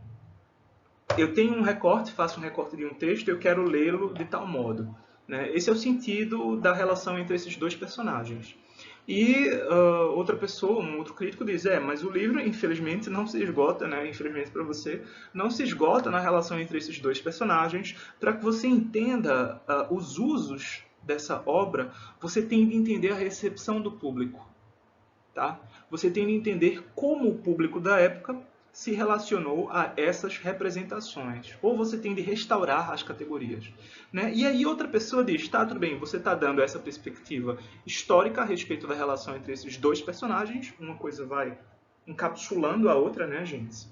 eu tenho um recorte, faço um recorte de um texto, eu quero lê-lo de tal modo. Né? Esse é o sentido da relação entre esses dois personagens. E outra pessoa, um outro crítico diz, mas o livro, infelizmente, não se esgota, né? Infelizmente para você, não se esgota na relação entre esses dois personagens. Para que você entenda os usos dessa obra, você tem de entender a recepção do público. Tá? Você tem de entender como o público da época se relacionou a essas representações. Ou você tem de restaurar as categorias. Né? E aí outra pessoa diz, tá, tudo bem, você está dando essa perspectiva histórica a respeito da relação entre esses dois personagens, uma coisa vai encapsulando a outra, né, gente?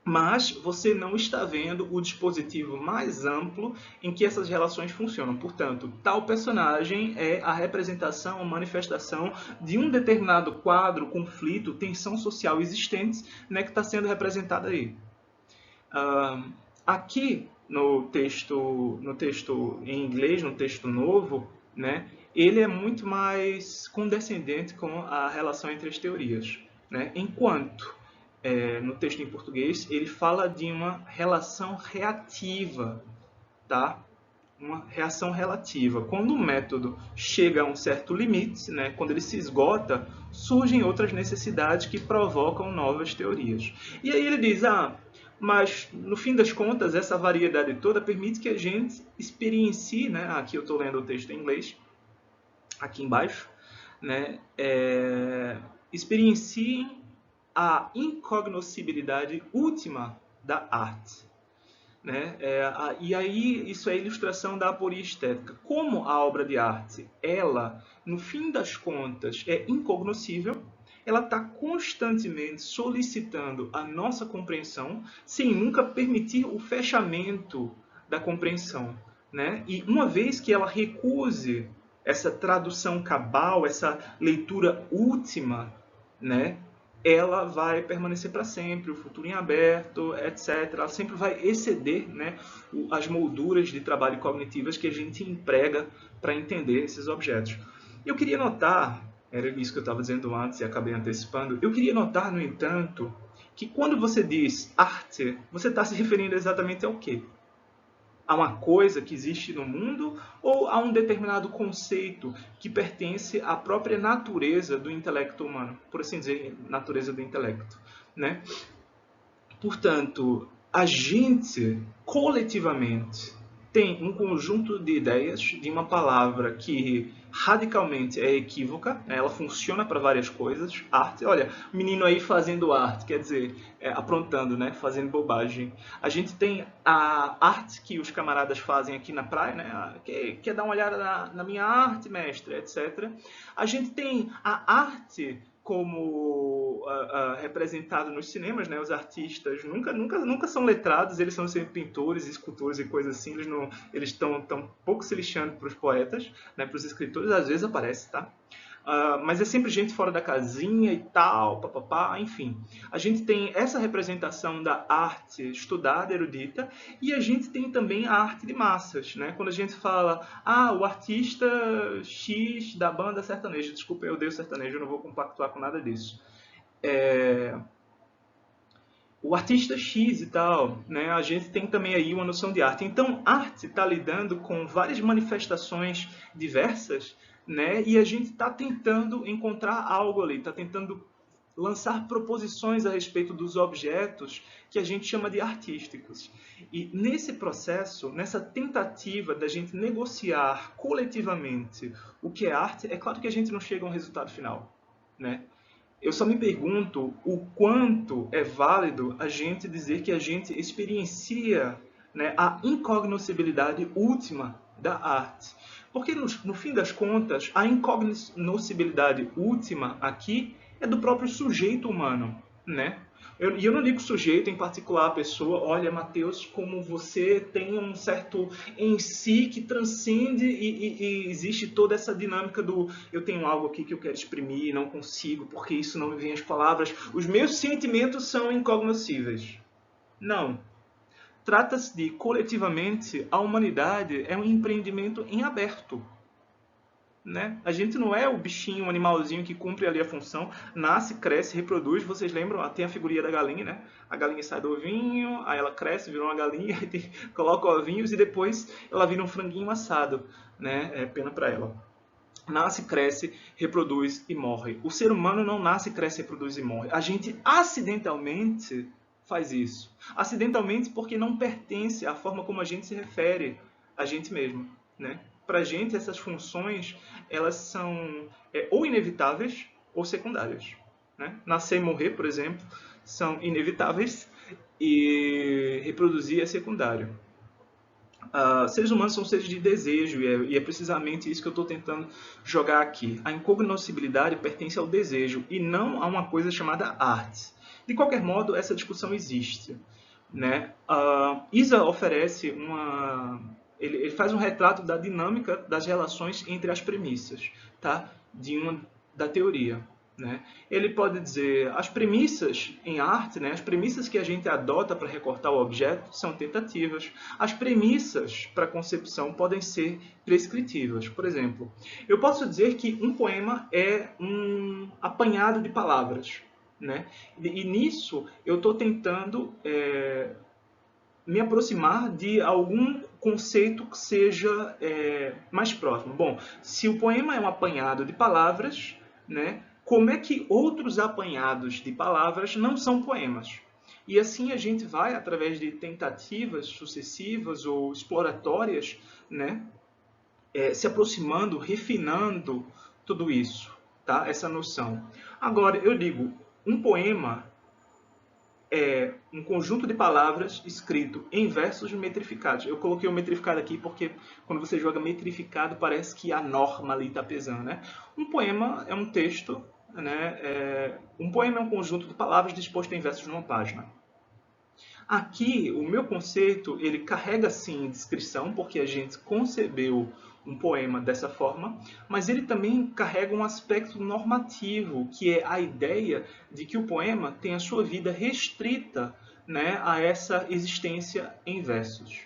Mas você não está vendo o dispositivo mais amplo em que essas relações funcionam. Portanto, tal personagem é a representação, a manifestação de um determinado quadro, conflito, tensão social existente, né, que está sendo representada aí. Aqui no texto em inglês, no texto novo, né, ele é muito mais condescendente com a relação entre as teorias. Né? Enquanto no texto em português, ele fala de uma relação reativa, tá? Uma reação relativa. Quando o método chega a um certo limite, né, quando ele se esgota, surgem outras necessidades que provocam novas teorias. E aí ele diz, mas no fim das contas, essa variedade toda permite que a gente experiencie, né, aqui eu estou lendo o texto em inglês, aqui embaixo, né, experienciem a incognoscibilidade última da arte. Né? E aí isso é a ilustração da aporia estética. Como a obra de arte, ela, no fim das contas, é incognoscível, ela está constantemente solicitando a nossa compreensão, sem nunca permitir o fechamento da compreensão. Né? E uma vez que ela recuse essa tradução cabal, essa leitura última, né, ela vai permanecer para sempre, o futuro em aberto, etc. Ela sempre vai exceder, né, as molduras de trabalho cognitivas que a gente emprega para entender esses objetos. Eu queria notar, era isso que eu estava dizendo antes e acabei antecipando, eu queria notar, no entanto, que quando você diz arte, você está se referindo exatamente ao quê? A uma coisa que existe no mundo ou a um determinado conceito que pertence à própria natureza do intelecto humano, por assim dizer, natureza do intelecto, né? Portanto, a gente coletivamente tem um conjunto de ideias de uma palavra que radicalmente é equívoca, ela funciona para várias coisas. Arte, olha, menino aí fazendo arte, quer dizer, aprontando, né, fazendo bobagem. A gente tem a arte que os camaradas fazem aqui na praia, né, quer dar uma olhada na minha arte, mestre, etc. A gente tem a arte como representado nos cinemas, né? Os artistas nunca são letrados, eles são sempre pintores, escultores e coisas assim, eles estão tão pouco se lixando para os poetas, né? Para os escritores, às vezes aparece, tá? Mas é sempre gente fora da casinha e tal, papapá, enfim. A gente tem essa representação da arte estudada, erudita, e a gente tem também a arte de massas, né? Quando a gente fala, o artista X da banda sertaneja, desculpa, eu odeio sertanejo, eu não vou compactuar com nada disso. O artista X e tal, né? A gente tem também aí uma noção de arte. Então, arte está lidando com várias manifestações diversas, né? E a gente está tentando encontrar algo ali, está tentando lançar proposições a respeito dos objetos que a gente chama de artísticos. E nesse processo, nessa tentativa da gente negociar coletivamente o que é arte, é claro que a gente não chega a um resultado final, né? Eu só me pergunto o quanto é válido a gente dizer que a gente experiencia, né, a incognoscibilidade última da arte. Porque, no fim das contas, a incognoscibilidade última aqui é do próprio sujeito humano, né? E eu não digo sujeito em particular a pessoa, olha, Mateus, como você tem um certo em si que transcende e existe toda essa dinâmica do eu tenho algo aqui que eu quero exprimir e não consigo, porque isso não me vem as palavras. Os meus sentimentos são incognoscíveis. Não. Trata-se de, coletivamente, a humanidade é um empreendimento em aberto. Né? A gente não é o bichinho, o animalzinho que cumpre ali a função, nasce, cresce, reproduz. Vocês lembram? Tem a figurinha da galinha, né? A galinha sai do ovinho, aí ela cresce, vira uma galinha, coloca ovinhos e depois ela vira um franguinho assado, né? É pena para ela. Nasce, cresce, reproduz e morre. O ser humano não nasce, cresce, reproduz e morre. A gente acidentalmente faz isso. Acidentalmente porque não pertence à forma como a gente se refere a gente mesmo, né? Para a gente, essas funções elas são ou inevitáveis ou secundárias. Né? Nascer e morrer, por exemplo, são inevitáveis e reproduzir é secundário. Seres humanos são seres de desejo e é precisamente isso que eu estou tentando jogar aqui. A incognoscibilidade pertence ao desejo e não a uma coisa chamada arte. De qualquer modo, essa discussão existe. Né? Isa oferece ele faz um retrato da dinâmica das relações entre as premissas, tá? Da teoria. Né? Ele pode dizer as premissas em arte, né? As premissas que a gente adota para recortar o objeto são tentativas. As premissas para a concepção podem ser prescritivas. Por exemplo, eu posso dizer que um poema é um apanhado de palavras. Né? E nisso eu estou tentando me aproximar de algum conceito que seja mais próximo. Bom, se o poema é um apanhado de palavras, né, como é que outros apanhados de palavras não são poemas? E assim a gente vai, através de tentativas sucessivas ou exploratórias, né, se aproximando, refinando tudo isso, tá? Essa noção. Agora, eu digo, um poema é um conjunto de palavras escrito em versos metrificados. Eu coloquei o metrificado aqui porque quando você joga metrificado parece que a norma ali está pesando, né? Um poema é um texto, né? Um poema é um conjunto de palavras disposto em versos numa página. Aqui, o meu conceito, ele carrega sim descrição, porque a gente concebeu um poema dessa forma, mas ele também carrega um aspecto normativo, que é a ideia de que o poema tem a sua vida restrita, né, a essa existência em versos.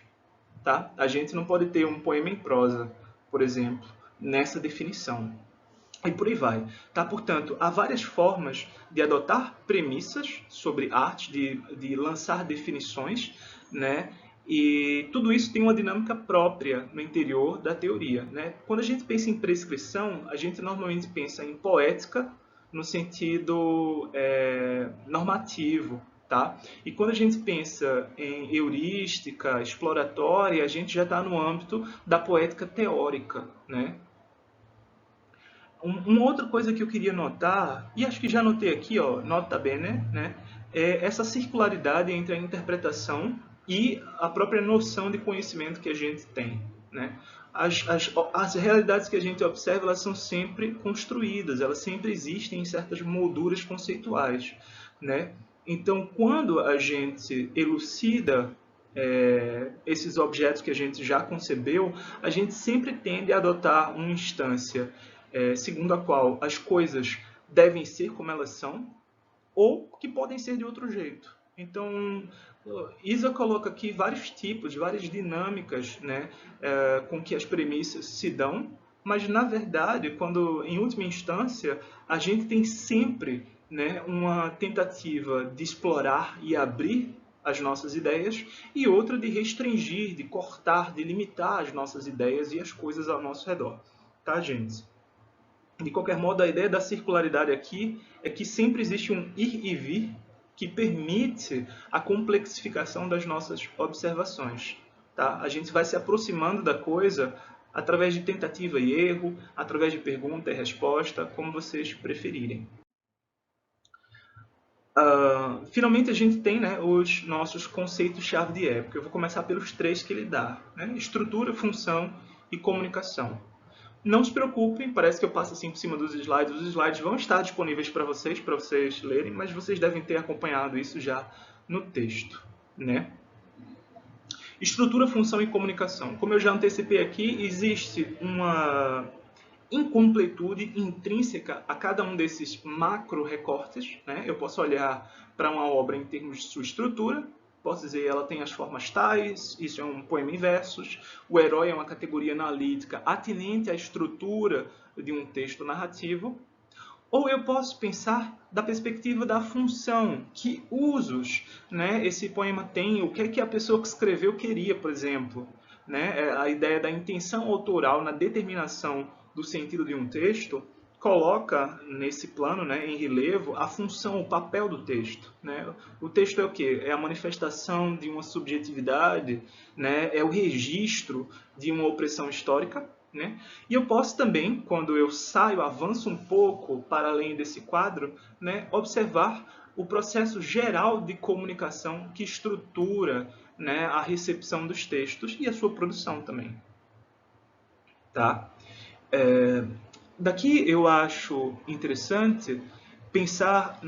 Tá? A gente não pode ter um poema em prosa, por exemplo, nessa definição. E por aí vai. Tá? Portanto, há várias formas de adotar premissas sobre arte, de lançar definições, né? E tudo isso tem uma dinâmica própria no interior da teoria. Né? Quando a gente pensa em prescrição, a gente normalmente pensa em poética no sentido normativo. Tá? E quando a gente pensa em heurística, exploratória, a gente já está no âmbito da poética teórica. Né? Uma outra coisa que eu queria notar, e acho que já notei aqui, ó, nota bene, né, é essa circularidade entre a interpretação e a própria noção de conhecimento que a gente tem. Né? As realidades que a gente observa, elas são sempre construídas, elas sempre existem em certas molduras conceituais. Né? Então, quando a gente elucida esses objetos que a gente já concebeu, a gente sempre tende a adotar uma instância segundo a qual as coisas devem ser como elas são, ou que podem ser de outro jeito. Então, Isa coloca aqui vários tipos, várias dinâmicas, né, com que as premissas se dão, mas, na verdade, quando, em última instância, a gente tem sempre, né, uma tentativa de explorar e abrir as nossas ideias e outra de restringir, de cortar, de limitar as nossas ideias e as coisas ao nosso redor. Tá, gente? De qualquer modo, a ideia da circularidade aqui é que sempre existe um ir e vir que permite a complexificação das nossas observações. Tá? A gente vai se aproximando da coisa através de tentativa e erro, através de pergunta e resposta, como vocês preferirem. Finalmente, a gente tem, né, os nossos conceitos-chave de época. Eu vou começar pelos três que ele dá: né? Estrutura, função e comunicação. Não se preocupem, parece que eu passo assim por cima dos slides. Os slides vão estar disponíveis para vocês lerem, mas vocês devem ter acompanhado isso já no texto, né? Estrutura, função e comunicação. Como eu já antecipei aqui, existe uma incompletude intrínseca a cada um desses macro recortes, né? Eu posso olhar para uma obra em termos de sua estrutura, posso dizer ela tem as formas tais, isso é um poema em versos, o herói é uma categoria analítica atinente à estrutura de um texto narrativo, ou eu posso pensar da perspectiva da função, que usos, né, esse poema tem, o que é que a pessoa que escreveu queria, por exemplo. Né? A ideia da intenção autoral na determinação do sentido de um texto coloca nesse plano, né, em relevo, a função, o papel do texto. Né? O texto é o quê? É a manifestação de uma subjetividade, né? É o registro de uma opressão histórica. Né? E eu posso também, quando eu saio, avanço um pouco para além desse quadro, né, observar o processo geral de comunicação que estrutura, né, a recepção dos textos e a sua produção também. Tá? Daqui eu acho interessante pensar,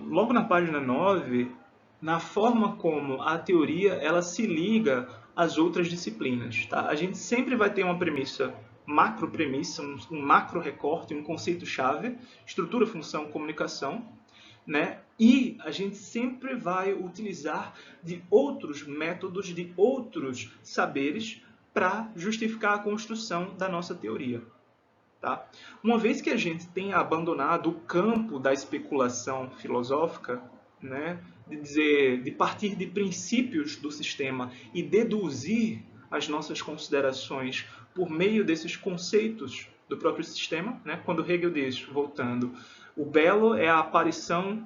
logo na página 9, na forma como a teoria ela se liga às outras disciplinas. Tá? A gente sempre vai ter uma premissa, macro premissa, um macro recorte, um conceito-chave, estrutura, função, comunicação, né? E a gente sempre vai utilizar de outros métodos, de outros saberes para justificar a construção da nossa teoria. Tá? Uma vez que a gente tenha abandonado o campo da especulação filosófica, né, de partir de princípios do sistema e deduzir as nossas considerações por meio desses conceitos do próprio sistema, né, quando Hegel diz, voltando, o belo é a aparição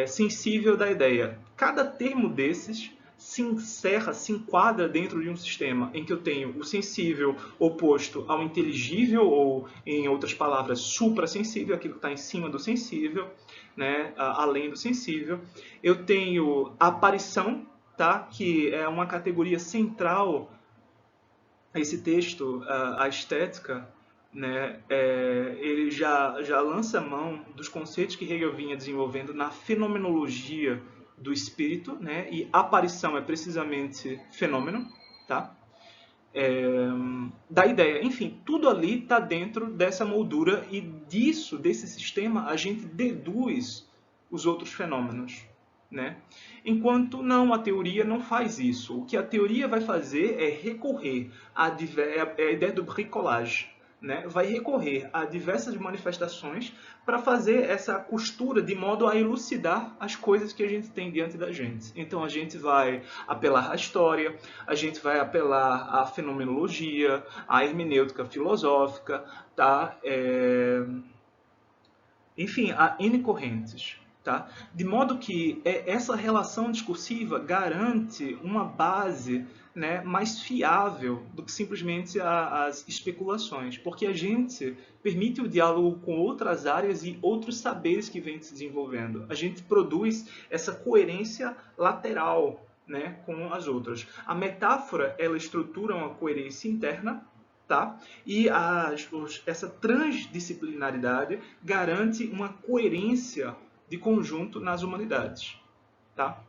sensível da ideia. Cada termo desses se encerra, se enquadra dentro de um sistema em que eu tenho o sensível oposto ao inteligível, ou, em outras palavras, suprassensível, aquilo que está em cima do sensível, né, além do sensível. Eu tenho a aparição, tá, que é uma categoria central a esse texto, a estética, né, ele já lança mão dos conceitos que Hegel vinha desenvolvendo na fenomenologia do espírito, né, e aparição é precisamente fenômeno, tá? Da ideia. Enfim, tudo ali está dentro dessa moldura e desse sistema, a gente deduz os outros fenômenos. Né? Enquanto não, a teoria não faz isso. O que a teoria vai fazer é recorrer à a ideia do bricolage. Né? Vai recorrer a diversas manifestações para fazer essa costura de modo a elucidar as coisas que a gente tem diante da gente. Então a gente vai apelar à história, a gente vai apelar à fenomenologia, à hermenêutica filosófica, tá? Enfim, a N correntes. Tá? De modo que essa relação discursiva garante uma base, né, mais fiável do que simplesmente as especulações, porque a gente permite o diálogo com outras áreas e outros saberes que vêm se desenvolvendo. A gente produz essa coerência lateral, né, com as outras. A metáfora ela estrutura uma coerência interna. Tá? E essa transdisciplinaridade garante uma coerência de conjunto nas humanidades. Tá?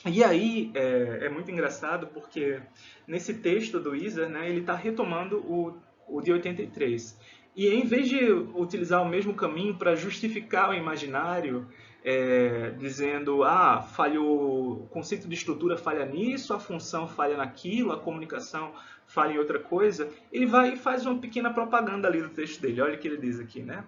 E aí é muito engraçado porque nesse texto do Iser, né, ele está retomando o de 83. E em vez de utilizar o mesmo caminho para justificar o imaginário, dizendo, falhou, o conceito de estrutura falha nisso, a função falha naquilo, a comunicação falha em outra coisa, ele vai e faz uma pequena propaganda ali do texto dele. Olha o que ele diz aqui, né?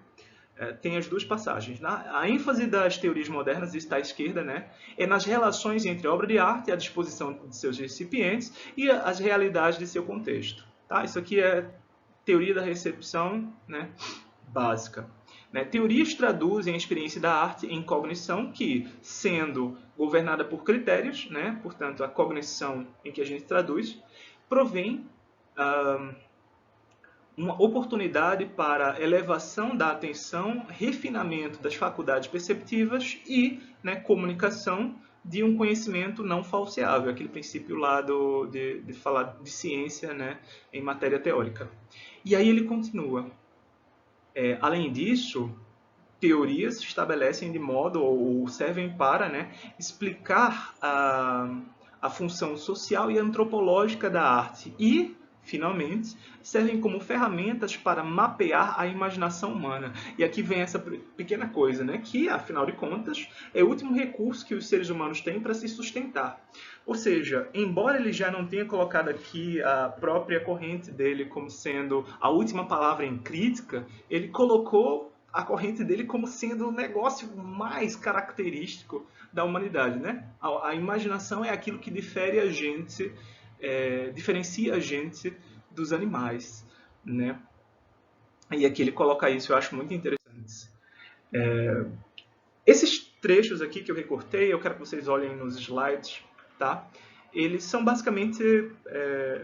Tem as duas passagens. A ênfase das teorias modernas, está à esquerda, né, é nas relações entre a obra de arte, a disposição de seus recipientes e as realidades de seu contexto. Tá? Isso aqui é teoria da recepção, né, básica. Né? Teorias traduzem a experiência da arte em cognição que, sendo governada por critérios, né? Portanto, a cognição em que a gente traduz, provém uma oportunidade para elevação da atenção, refinamento das faculdades perceptivas e, né, comunicação de um conhecimento não falseável, aquele princípio lá de falar de ciência, né, em matéria teórica. E aí ele continua. Além disso, teorias se estabelecem de modo, ou servem para, né, explicar a função social e antropológica da arte e, finalmente, servem como ferramentas para mapear a imaginação humana. E aqui vem essa pequena coisa, né, que, afinal de contas, é o último recurso que os seres humanos têm para se sustentar. Ou seja, embora ele já não tenha colocado aqui a própria corrente dele como sendo a última palavra em crítica, ele colocou a corrente dele como sendo o negócio mais característico da humanidade, né? A imaginação é aquilo que difere a gente, diferencia a gente dos animais, né? E aqui ele coloca isso, eu acho muito interessante. Esses trechos aqui que eu recortei, eu quero que vocês olhem nos slides, tá? Eles são basicamente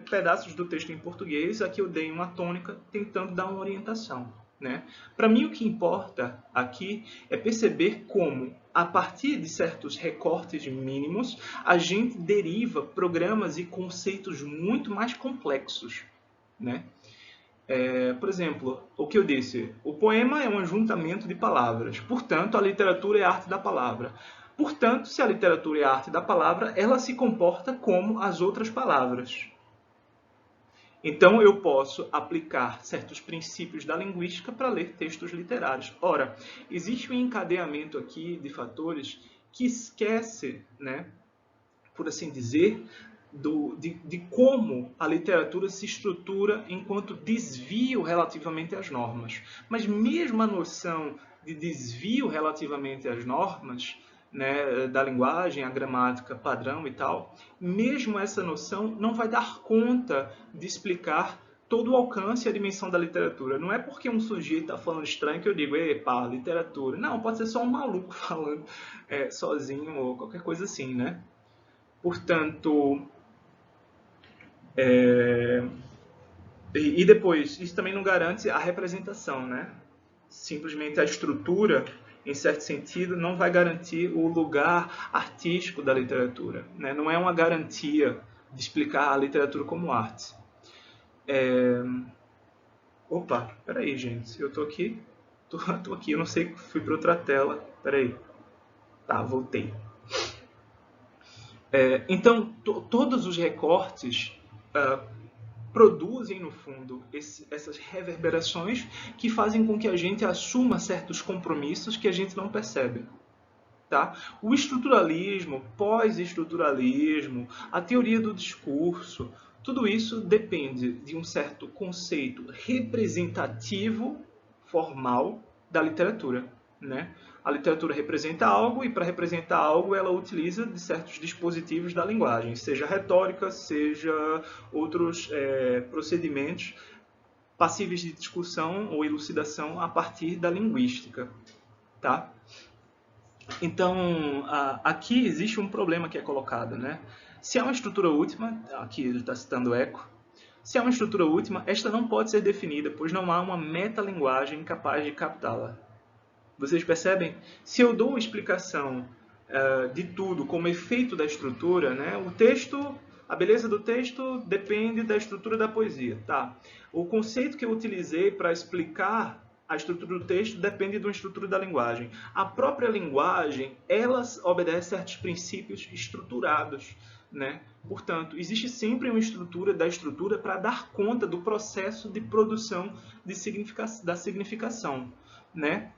pedaços do texto em português. Aqui eu dei uma tônica tentando dar uma orientação. Né? Para mim, o que importa aqui é perceber como, a partir de certos recortes mínimos, a gente deriva programas e conceitos muito mais complexos. Né? Por exemplo, o que eu disse, o poema é um ajuntamento de palavras, portanto, a literatura é a arte da palavra. Portanto, se a literatura é a arte da palavra, ela se comporta como as outras palavras. Então, eu posso aplicar certos princípios da linguística para ler textos literários. Ora, existe um encadeamento aqui de fatores que esquece, né, por assim dizer, de como a literatura se estrutura enquanto desvio relativamente às normas. Mas mesmo a noção de desvio relativamente às normas, né, da linguagem, a gramática, padrão e tal, mesmo essa noção não vai dar conta de explicar todo o alcance e a dimensão da literatura. Não é porque um sujeito está falando estranho que eu digo, epa, literatura. Não, pode ser só um maluco falando sozinho ou qualquer coisa assim, né? Portanto, e depois, isso também não garante a representação, né? Simplesmente a estrutura, em certo sentido, não vai garantir o lugar artístico da literatura. Né? Não é uma garantia de explicar a literatura como arte. Opa, peraí, gente. Eu tô aqui. Tô aqui, eu não sei, fui para outra tela. Peraí. Tá, voltei. Então, todos os recortes produzem, no fundo, essas reverberações que fazem com que a gente assuma certos compromissos que a gente não percebe. Tá? O estruturalismo, pós-estruturalismo, a teoria do discurso, tudo isso depende de um certo conceito representativo, formal, da literatura. Né? A literatura representa algo e, para representar algo, ela utiliza de certos dispositivos da linguagem, seja retórica, seja outros procedimentos passíveis de discussão ou elucidação a partir da linguística. Tá? Então, aqui existe um problema que é colocado. Né? Se há uma estrutura última, aqui ele está citando Eco, se há uma estrutura última, esta não pode ser definida, pois não há uma metalinguagem capaz de captá-la. Vocês percebem? Se eu dou uma explicação de tudo como efeito da estrutura, né, o texto, a beleza do texto depende da estrutura da poesia. Tá? O conceito que eu utilizei para explicar a estrutura do texto depende de uma estrutura da linguagem. A própria linguagem, ela obedece certos princípios estruturados. Né? Portanto, existe sempre uma estrutura da estrutura para dar conta do processo de produção da significação. Né?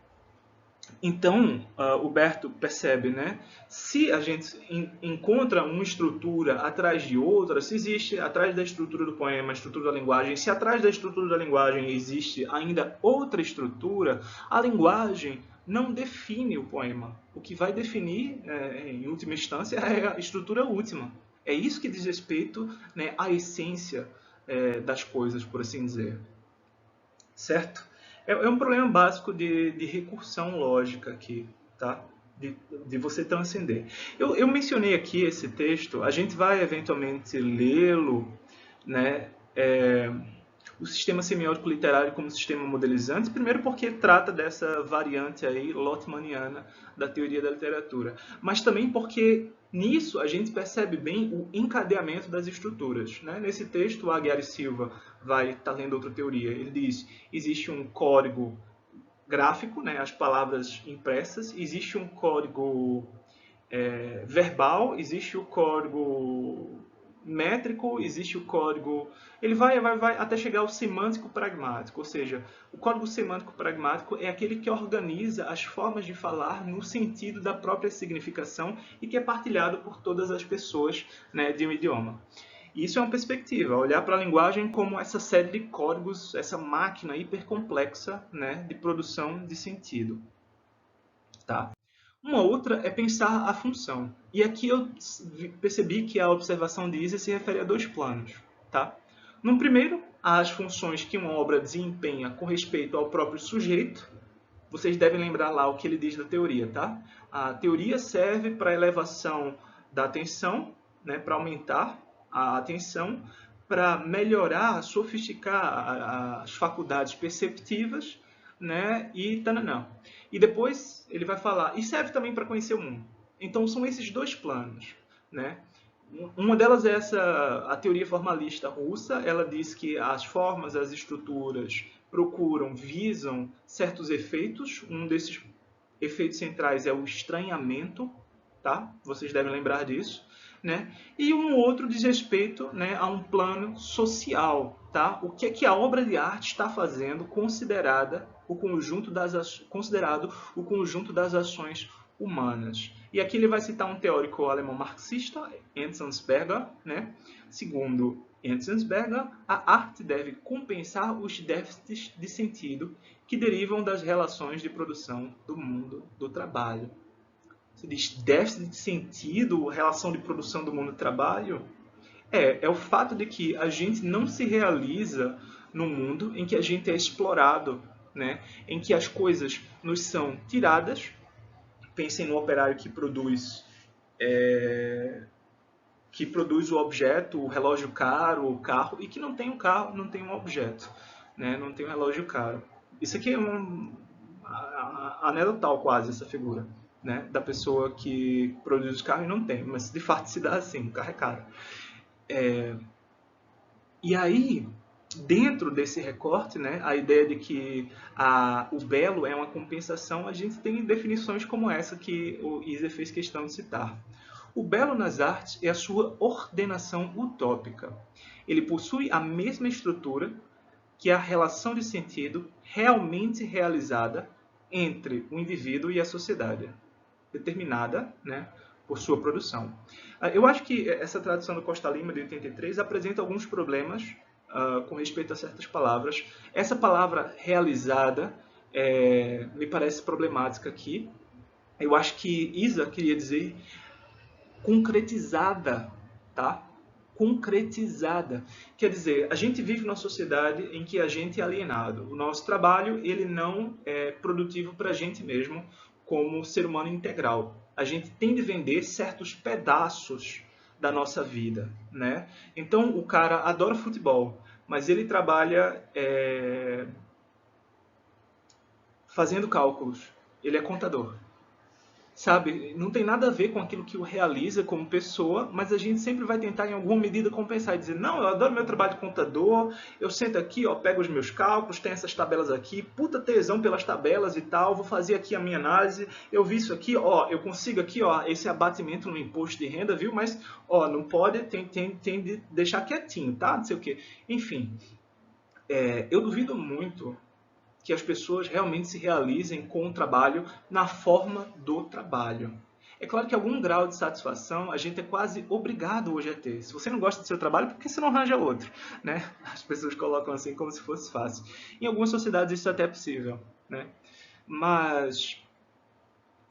Então, o Berto percebe, né? Se a gente encontra uma estrutura atrás de outra, se existe atrás da estrutura do poema a estrutura da linguagem, se atrás da estrutura da linguagem existe ainda outra estrutura, a linguagem não define o poema. O que vai definir, em última instância, é a estrutura última. É isso que diz respeito, né, à essência das coisas, por assim dizer. Certo? É um problema básico de recursão lógica aqui, tá? De você transcender. Eu mencionei aqui esse texto, a gente vai eventualmente lê-lo, né? O sistema semiótico literário como sistema modelizante, primeiro porque trata dessa variante aí lotmaniana da teoria da literatura, mas também porque nisso a gente percebe bem o encadeamento das estruturas. Né? Nesse texto, o Aguiar e Silva vai estar lendo outra teoria. Ele diz: existe um código gráfico, né, as palavras impressas, existe um código verbal, existe o código métrico, existe o código. Ele vai até chegar ao semântico pragmático, ou seja, o código semântico pragmático é aquele que organiza as formas de falar no sentido da própria significação e que é partilhado por todas as pessoas, né, de um idioma. E isso é uma perspectiva, olhar para a linguagem como essa série de códigos, essa máquina hipercomplexa, né, de produção de sentido. Tá? Uma outra é pensar a função. E aqui eu percebi que a observação de Isa se refere a dois planos. Tá? No primeiro, as funções que uma obra desempenha com respeito ao próprio sujeito. Vocês devem lembrar lá o que ele diz da teoria. Tá? A teoria serve para a elevação da atenção, né, para aumentar a atenção, para melhorar, sofisticar as faculdades perceptivas, né, e tananã. E depois ele vai falar, e serve também para conhecer o mundo. Então são esses dois planos, né? Uma delas é a teoria formalista russa. Ela diz que as formas, as estruturas procuram, visam certos efeitos. Um desses efeitos centrais é o estranhamento, tá? Vocês devem lembrar disso, né? E um outro diz respeito, né, a um plano social, tá? O que é que a obra de arte está fazendo considerado o conjunto das ações humanas. E aqui ele vai citar um teórico alemão marxista, Enzensberger, né? Segundo Enzensberger, a arte deve compensar os déficits de sentido que derivam das relações de produção do mundo do trabalho. Você diz déficit de sentido, relação de produção do mundo do trabalho? É o fato de que a gente não se realiza no mundo em que a gente é explorado, né? Em que as coisas nos são tiradas. Pensem no operário que produz o objeto, o relógio caro, o carro, e que não tem um carro, não tem um objeto, né? Não tem um relógio caro. Isso aqui é anedotal quase, essa figura, né? Da pessoa que produz o carro e não tem, mas de fato se dá assim, o carro é caro. E aí, dentro desse recorte, né, a ideia de que o belo é uma compensação, a gente tem definições como essa que o Isa fez questão de citar. O belo nas artes é a sua ordenação utópica. Ele possui a mesma estrutura que a relação de sentido realmente realizada entre o indivíduo e a sociedade, determinada, né, por sua produção. Eu acho que essa tradução do Costa Lima, de 83, apresenta alguns problemas com respeito a certas palavras. Essa palavra realizada me parece problemática aqui. Eu acho que Isa queria dizer concretizada, tá? Concretizada. Quer dizer, a gente vive numa sociedade em que a gente é alienado. O nosso trabalho, ele não é produtivo para a gente mesmo, como ser humano integral. A gente tem de vender certos pedaços da nossa vida, né? Então, o cara adora futebol, mas ele trabalha fazendo cálculos. Ele é contador. Sabe, não tem nada a ver com aquilo que o realiza como pessoa, mas a gente sempre vai tentar em alguma medida compensar e dizer, não, eu adoro meu trabalho de contador, eu sento aqui, ó, pego os meus cálculos, tem essas tabelas aqui, puta tesão pelas tabelas e tal, vou fazer aqui a minha análise, eu vi isso aqui, ó, eu consigo aqui, ó, esse abatimento no imposto de renda, viu? Mas, ó, não pode, tem de deixar quietinho, tá? Não sei o quê. Enfim, eu duvido muito que as pessoas realmente se realizem com o trabalho na forma do trabalho. É claro que algum grau de satisfação a gente é quase obrigado hoje a ter. Se você não gosta do seu trabalho, por que você não arranja outro? Né? As pessoas colocam assim como se fosse fácil. Em algumas sociedades isso até é possível. Né? Mas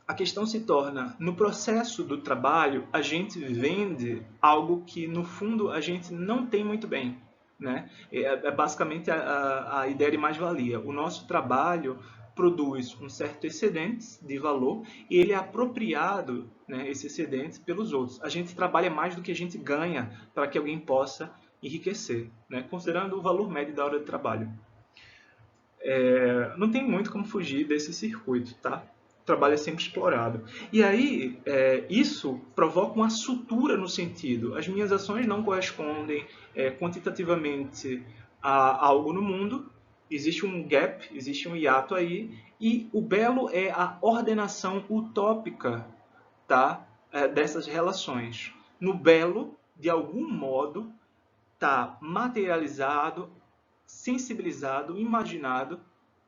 a questão se torna, no processo do trabalho, a gente vende algo que no fundo a gente não tem muito bem. né? É basicamente a ideia de mais-valia. O nosso trabalho produz um certo excedente de valor e ele é apropriado, né, esse excedente, pelos outros. A gente trabalha mais do que a gente ganha para que alguém possa enriquecer, né, considerando o valor médio da hora de trabalho. Não tem muito como fugir desse circuito, tá? O trabalho é sempre explorado. E aí, isso provoca uma sutura no sentido. As minhas ações não correspondem quantitativamente a algo no mundo. Existe um gap, existe um hiato aí. E o belo é a ordenação utópica, tá? Dessas relações. No belo, de algum modo, está materializado, sensibilizado, imaginado,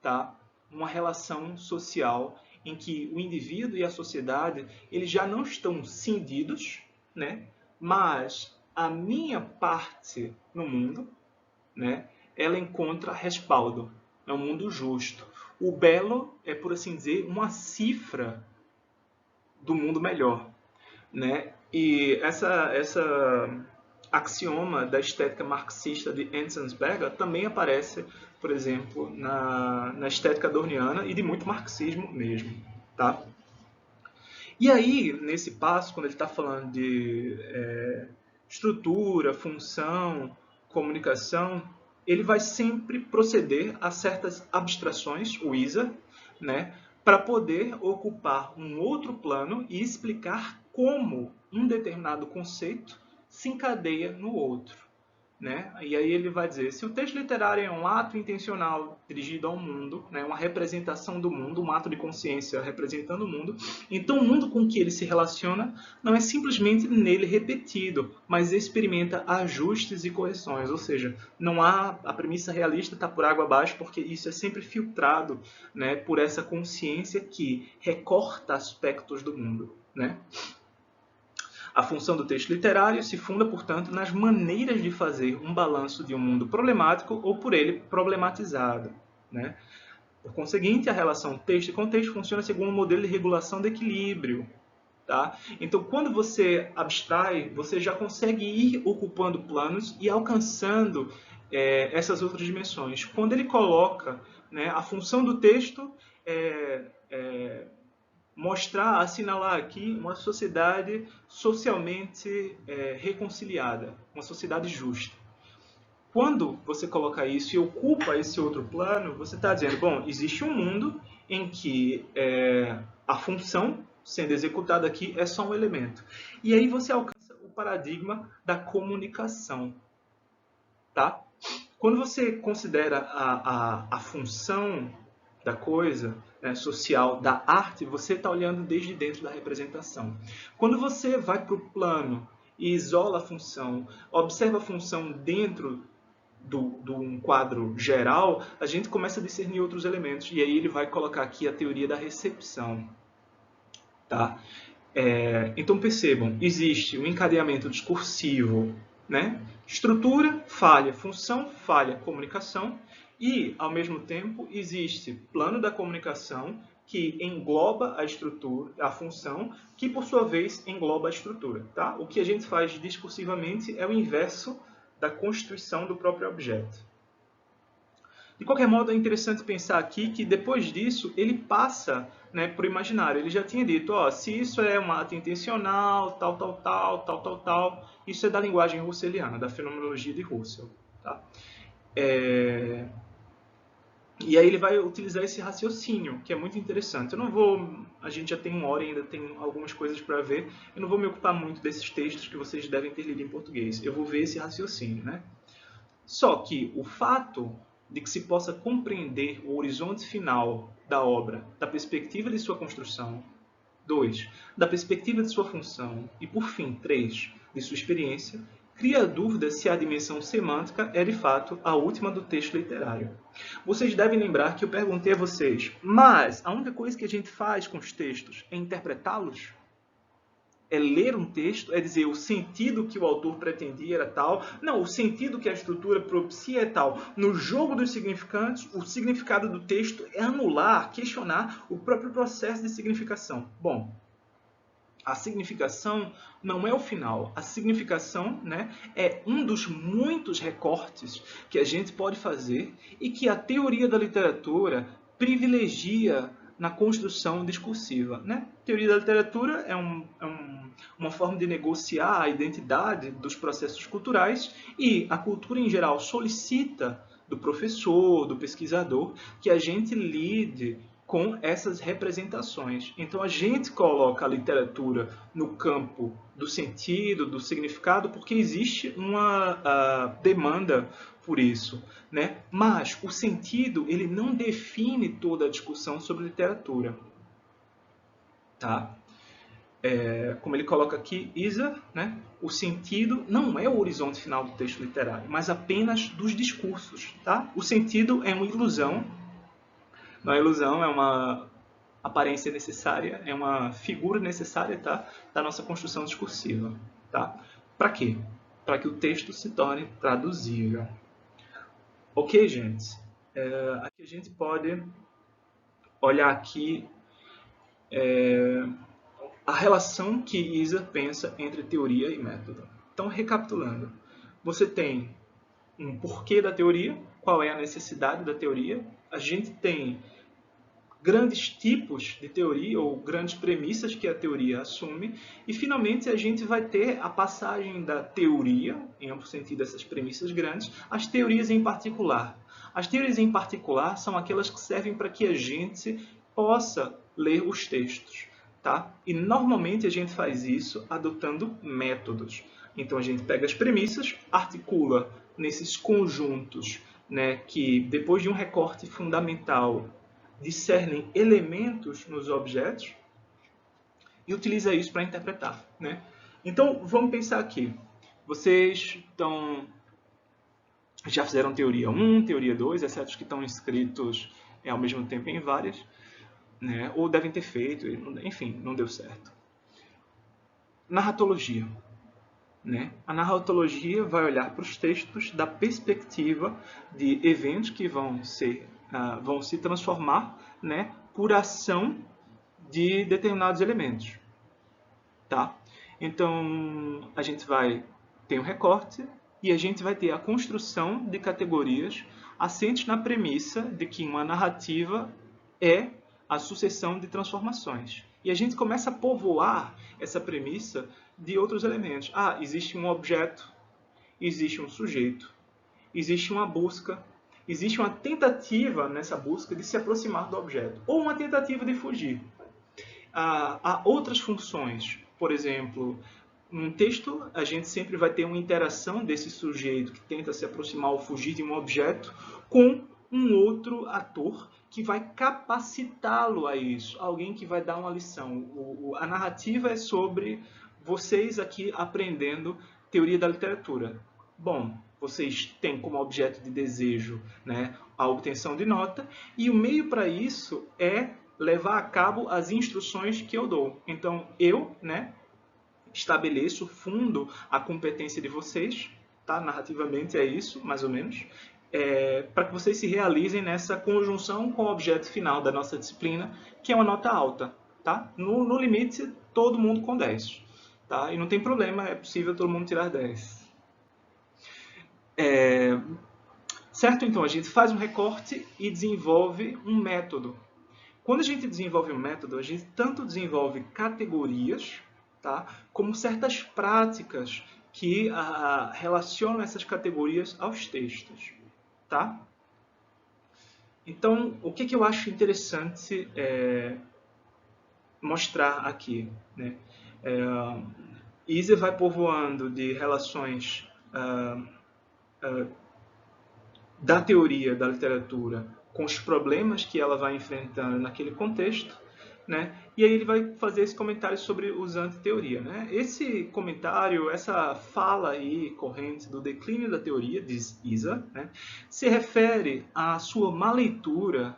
tá? Uma relação social em que o indivíduo e a sociedade eles já não estão cindidos, né? Mas a minha parte no mundo, né? Ela encontra respaldo. É um mundo justo. O belo é, por assim dizer, uma cifra do mundo melhor, né? E essa axioma da estética marxista de Enzensberger também aparece, por exemplo, na estética adorniana e de muito marxismo mesmo, tá? E aí, nesse passo, quando ele está falando de estrutura, função, comunicação, ele vai sempre proceder a certas abstrações, o ISA, né, para poder ocupar um outro plano e explicar como um determinado conceito se encadeia no outro, né? E aí ele vai dizer, se o texto literário é um ato intencional dirigido ao mundo, né, uma representação do mundo, um ato de consciência representando o mundo, então o mundo com que ele se relaciona não é simplesmente nele repetido, mas experimenta ajustes e correções, ou seja, não há a premissa realista está por água abaixo, porque isso é sempre filtrado, né, por essa consciência que recorta aspectos do mundo, né? A função do texto literário se funda, portanto, nas maneiras de fazer um balanço de um mundo problemático ou por ele problematizado, né? Por conseguinte, a relação texto e contexto funciona segundo um modelo de regulação de equilíbrio. Tá? Então, quando você abstrai, você já consegue ir ocupando planos e alcançando essas outras dimensões. Quando ele coloca, né, a função do texto mostrar, assinalar aqui uma sociedade socialmente reconciliada, uma sociedade justa. Quando você coloca isso e ocupa esse outro plano, você está dizendo, bom, existe um mundo em que a função sendo executada aqui é só um elemento. E aí você alcança o paradigma da comunicação. Tá? Quando você considera a função da coisa, né, social, da arte, você está olhando desde dentro da representação. Quando você vai para o plano e isola a função, observa a função dentro de um quadro geral, a gente começa a discernir outros elementos. E aí ele vai colocar aqui a teoria da recepção. Tá? Então percebam, existe um encadeamento discursivo, né? Estrutura, falha, função, falha, comunicação, e, ao mesmo tempo, existe plano da comunicação que engloba a estrutura, a função, que, por sua vez, engloba a estrutura. Tá? O que a gente faz discursivamente é o inverso da constituição do próprio objeto. De qualquer modo, é interessante pensar aqui que, depois disso, ele passa, né, para o imaginário. Ele já tinha dito, ó, se isso é um ato intencional, tal, isso é da linguagem russeliana, da fenomenologia de Russell. Tá? E aí ele vai utilizar esse raciocínio, que é muito interessante. Eu não vou... A gente já tem uma hora e ainda tem algumas coisas para ver. Eu não vou me ocupar muito desses textos que vocês devem ter lido em português. Eu vou ver esse raciocínio, né? Só que o fato de que se possa compreender o horizonte final da obra da perspectiva de sua construção, 2, da perspectiva de sua função e, por fim, 3, de sua experiência, cria a dúvida se a dimensão semântica é, de fato, a última do texto literário. Vocês devem lembrar que eu perguntei a vocês, mas a única coisa que a gente faz com os textos é interpretá-los? É ler um texto, é dizer o sentido que o autor pretendia era tal. Não, o sentido que a estrutura propicia é tal. No jogo dos significantes, o significado do texto é anular, questionar o próprio processo de significação. Bom, A significação não é o final. A significação, né, é um dos muitos recortes que a gente pode fazer e que a teoria da literatura privilegia na construção discursiva, né? A teoria da literatura é uma forma de negociar a identidade dos processos culturais e a cultura em geral solicita do professor, do pesquisador, que a gente lide com essas representações. Então a gente coloca a literatura no campo do sentido, do significado, porque existe uma demanda por isso, né? Mas o sentido, ele não define toda a discussão sobre literatura, tá? Como ele coloca aqui, Isa, né? O sentido não é o horizonte final do texto literário, mas apenas dos discursos, tá? O sentido é uma ilusão. Não é ilusão, é uma aparência necessária, é uma figura necessária, tá? Da nossa construção discursiva, tá? Para quê? Para que o texto se torne traduzível. Ok, gente? Aqui a gente pode olhar aqui a relação que Isa pensa entre teoria e método. Então, recapitulando, você tem um porquê da teoria, qual é a necessidade da teoria, a gente tem grandes tipos de teoria ou grandes premissas que a teoria assume e finalmente a gente vai ter a passagem da teoria, em amplo sentido essas premissas grandes, às teorias em particular. As teorias em particular são aquelas que servem para que a gente possa ler os textos, tá? E normalmente a gente faz isso adotando métodos. Então a gente pega as premissas, articula nesses conjuntos, né, que depois de um recorte fundamental discernem elementos nos objetos e utiliza isso para interpretar, né? Então, vamos pensar aqui. Vocês já fizeram teoria 1, teoria 2, exceto os que estão inscritos ao mesmo tempo em várias, né? Ou devem ter feito, enfim, não deu certo. Narratologia. Né? A narratologia vai olhar para os textos da perspectiva de eventos que vão se transformar, né, por ação de determinados elementos. Tá? Então, a gente vai ter um recorte e a gente vai ter a construção de categorias assentes na premissa de que uma narrativa é a sucessão de transformações. E a gente começa a povoar essa premissa de outros elementos. Ah, existe um objeto, existe um sujeito, existe uma busca, existe uma tentativa nessa busca de se aproximar do objeto, ou uma tentativa de fugir. Há outras funções, por exemplo, num texto a gente sempre vai ter uma interação desse sujeito que tenta se aproximar ou fugir de um objeto com um outro ator que vai capacitá-lo a isso, alguém que vai dar uma lição. A narrativa é sobre vocês aqui aprendendo teoria da literatura. Bom, vocês têm como objeto de desejo, né, a obtenção de nota, e o meio para isso é levar a cabo as instruções que eu dou. Então, eu, né, estabeleço, fundo a competência de vocês, tá? Narrativamente é isso, mais ou menos, para que vocês se realizem nessa conjunção com o objeto final da nossa disciplina, que é uma nota alta. Tá? No limite, todo mundo com 10. Tá? E não tem problema, é possível todo mundo tirar 10. Certo? Então, a gente faz um recorte e desenvolve um método. Quando a gente desenvolve um método, a gente tanto desenvolve categorias, tá? Como certas práticas que relacionam essas categorias aos textos. Tá? Então, o que eu acho interessante mostrar aqui, né? Isa vai povoando de relações da teoria da literatura com os problemas que ela vai enfrentando naquele contexto, né? E aí ele vai fazer esse comentário sobre os anti-teoria, né? Esse comentário, essa fala aí corrente do declínio da teoria, diz Isa, né, se refere à sua má leitura,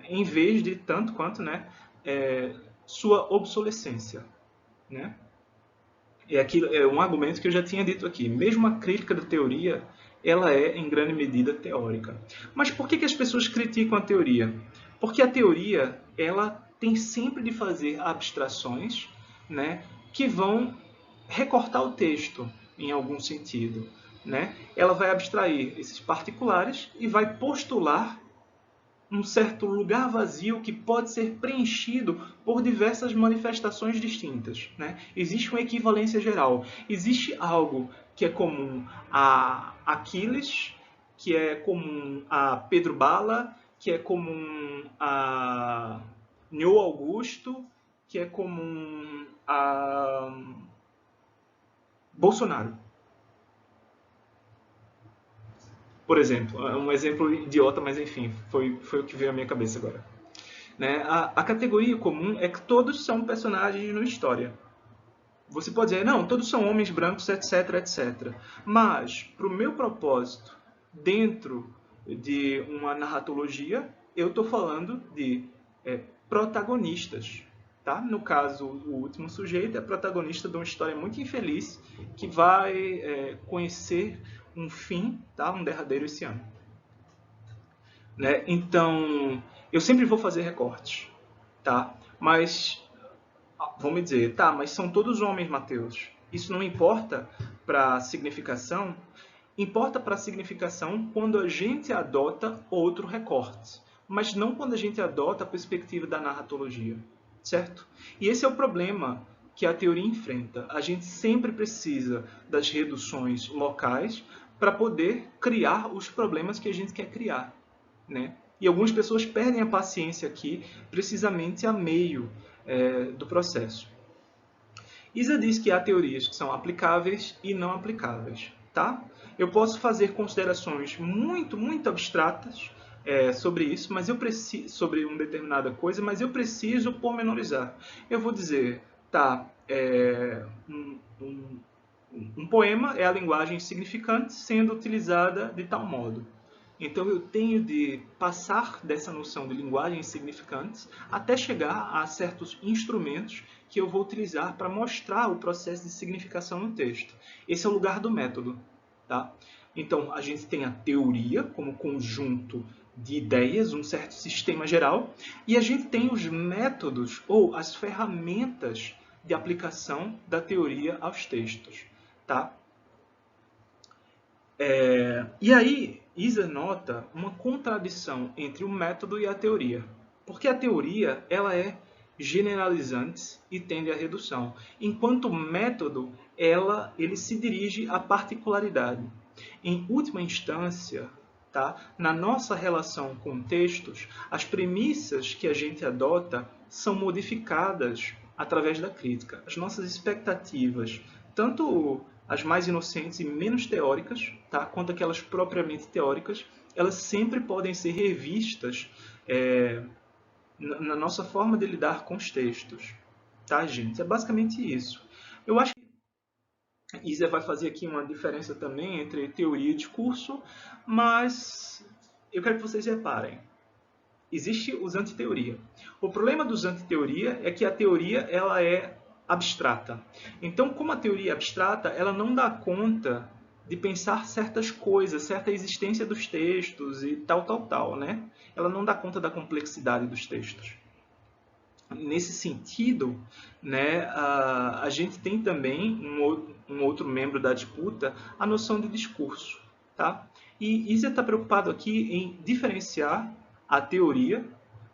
em vez de tanto quanto, né, sua obsolescência, né? É um argumento que eu já tinha dito aqui. Mesmo a crítica da teoria, ela é em grande medida teórica. Mas por que as pessoas criticam a teoria? Porque a teoria, ela tem sempre de fazer abstrações, né, que vão recortar o texto em algum sentido, né? Ela vai abstrair esses particulares e vai postular um certo lugar vazio que pode ser preenchido por diversas manifestações distintas, né? Existe uma equivalência geral. Existe algo que é comum a Aquiles, que é comum a Pedro Bala, que é comum a Neo Augusto, que é comum a Bolsonaro. Por exemplo, é um exemplo idiota, mas enfim, foi o que veio à minha cabeça agora. Né? A categoria comum é que todos são personagens na história. Você pode dizer, não, todos são homens brancos, etc, etc. Mas, para o meu propósito, dentro de uma narratologia, eu estou falando de protagonistas. Tá? No caso, o último sujeito é protagonista de uma história muito infeliz que vai conhecer um fim, tá? Um derradeiro esse ano. Né? Então, eu sempre vou fazer recortes. Tá? Mas, vão me dizer, tá, mas são todos homens, Mateus. Isso não importa para a significação? Importa para a significação quando a gente adota outro recorte, mas não quando a gente adota a perspectiva da narratologia, certo? E esse é o problema que a teoria enfrenta. A gente sempre precisa das reduções locais para poder criar os problemas que a gente quer criar, né? E algumas pessoas perdem a paciência aqui, precisamente a meio do processo. Isa diz que há teorias que são aplicáveis e não aplicáveis, tá? Eu posso fazer considerações muito abstratas sobre isso, mas eu preciso sobre uma determinada coisa, mas eu preciso pormenorizar. Eu vou dizer, tá? Um poema é a linguagem significante sendo utilizada de tal modo. Então eu tenho de passar dessa noção de linguagens significantes até chegar a certos instrumentos que eu vou utilizar para mostrar o processo de significação no texto. Esse é o lugar do método. Tá? Então a gente tem a teoria como conjunto de ideias, um certo sistema geral, e a gente tem os métodos ou as ferramentas de aplicação da teoria aos textos. Tá? E aí, Isa nota uma contradição entre o método e a teoria. Porque a teoria ela é generalizante e tende à redução, enquanto o método ele se dirige à particularidade. Em última instância, tá, na nossa relação com textos, as premissas que a gente adota são modificadas através da crítica. As nossas expectativas, tanto as mais inocentes e menos teóricas, tá? Quanto aquelas propriamente teóricas, elas sempre podem ser revistas na nossa forma de lidar com os textos. Tá, gente? É basicamente isso. Eu acho que Isa vai fazer aqui uma diferença também entre teoria e discurso, mas eu quero que vocês reparem. Existe os antiteoria. O problema dos antiteoria é que a teoria ela é abstrata. Então, como a teoria é abstrata, ela não dá conta de pensar certas coisas, certa existência dos textos e tal, né? Ela não dá conta da complexidade dos textos. Nesse sentido, né, a gente tem também um outro membro da disputa, a noção de discurso. Tá? E Isa está preocupado aqui em diferenciar a teoria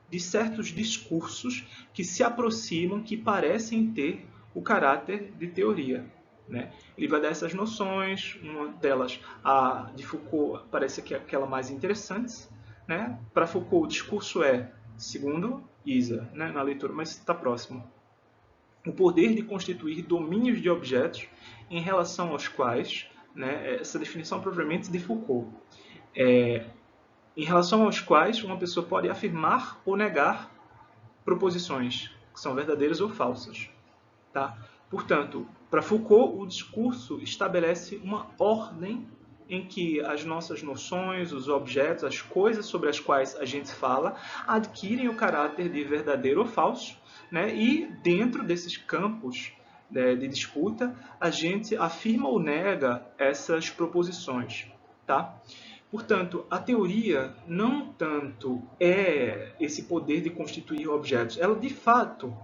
de certos discursos que se aproximam, que parecem ter o caráter de teoria. Né? Ele vai dar essas noções, uma delas, a de Foucault, parece que é aquela mais interessante. Né? Para Foucault, o discurso é, segundo Isa, né, na leitura, mas está próximo, o poder de constituir domínios de objetos em relação aos quais, né, essa definição propriamente de Foucault, em relação aos quais uma pessoa pode afirmar ou negar proposições que são verdadeiras ou falsas. Tá? Portanto, para Foucault, o discurso estabelece uma ordem em que as nossas noções, os objetos, as coisas sobre as quais a gente fala, adquirem o caráter de verdadeiro ou falso, né? E dentro desses campos de disputa, a gente afirma ou nega essas proposições. Tá? Portanto, a teoria não tanto é esse poder de constituir objetos, ela de fato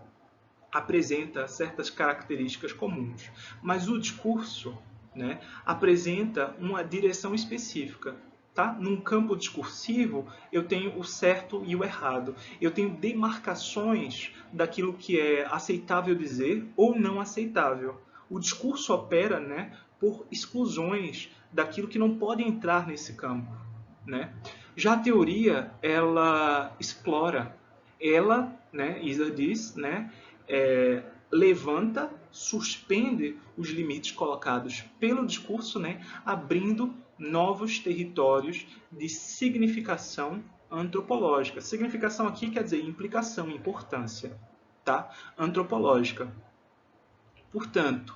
apresenta certas características comuns, mas o discurso, né, apresenta uma direção específica. Tá? Num campo discursivo, eu tenho o certo e o errado. Eu tenho demarcações daquilo que é aceitável dizer ou não aceitável. O discurso opera, né, por exclusões daquilo que não pode entrar nesse campo. Né? Já a teoria, ela explora, ela, né, Isa diz, né, levanta, suspende os limites colocados pelo discurso, né, abrindo novos territórios de significação antropológica. Significação aqui quer dizer implicação, importância, tá? Antropológica. Portanto,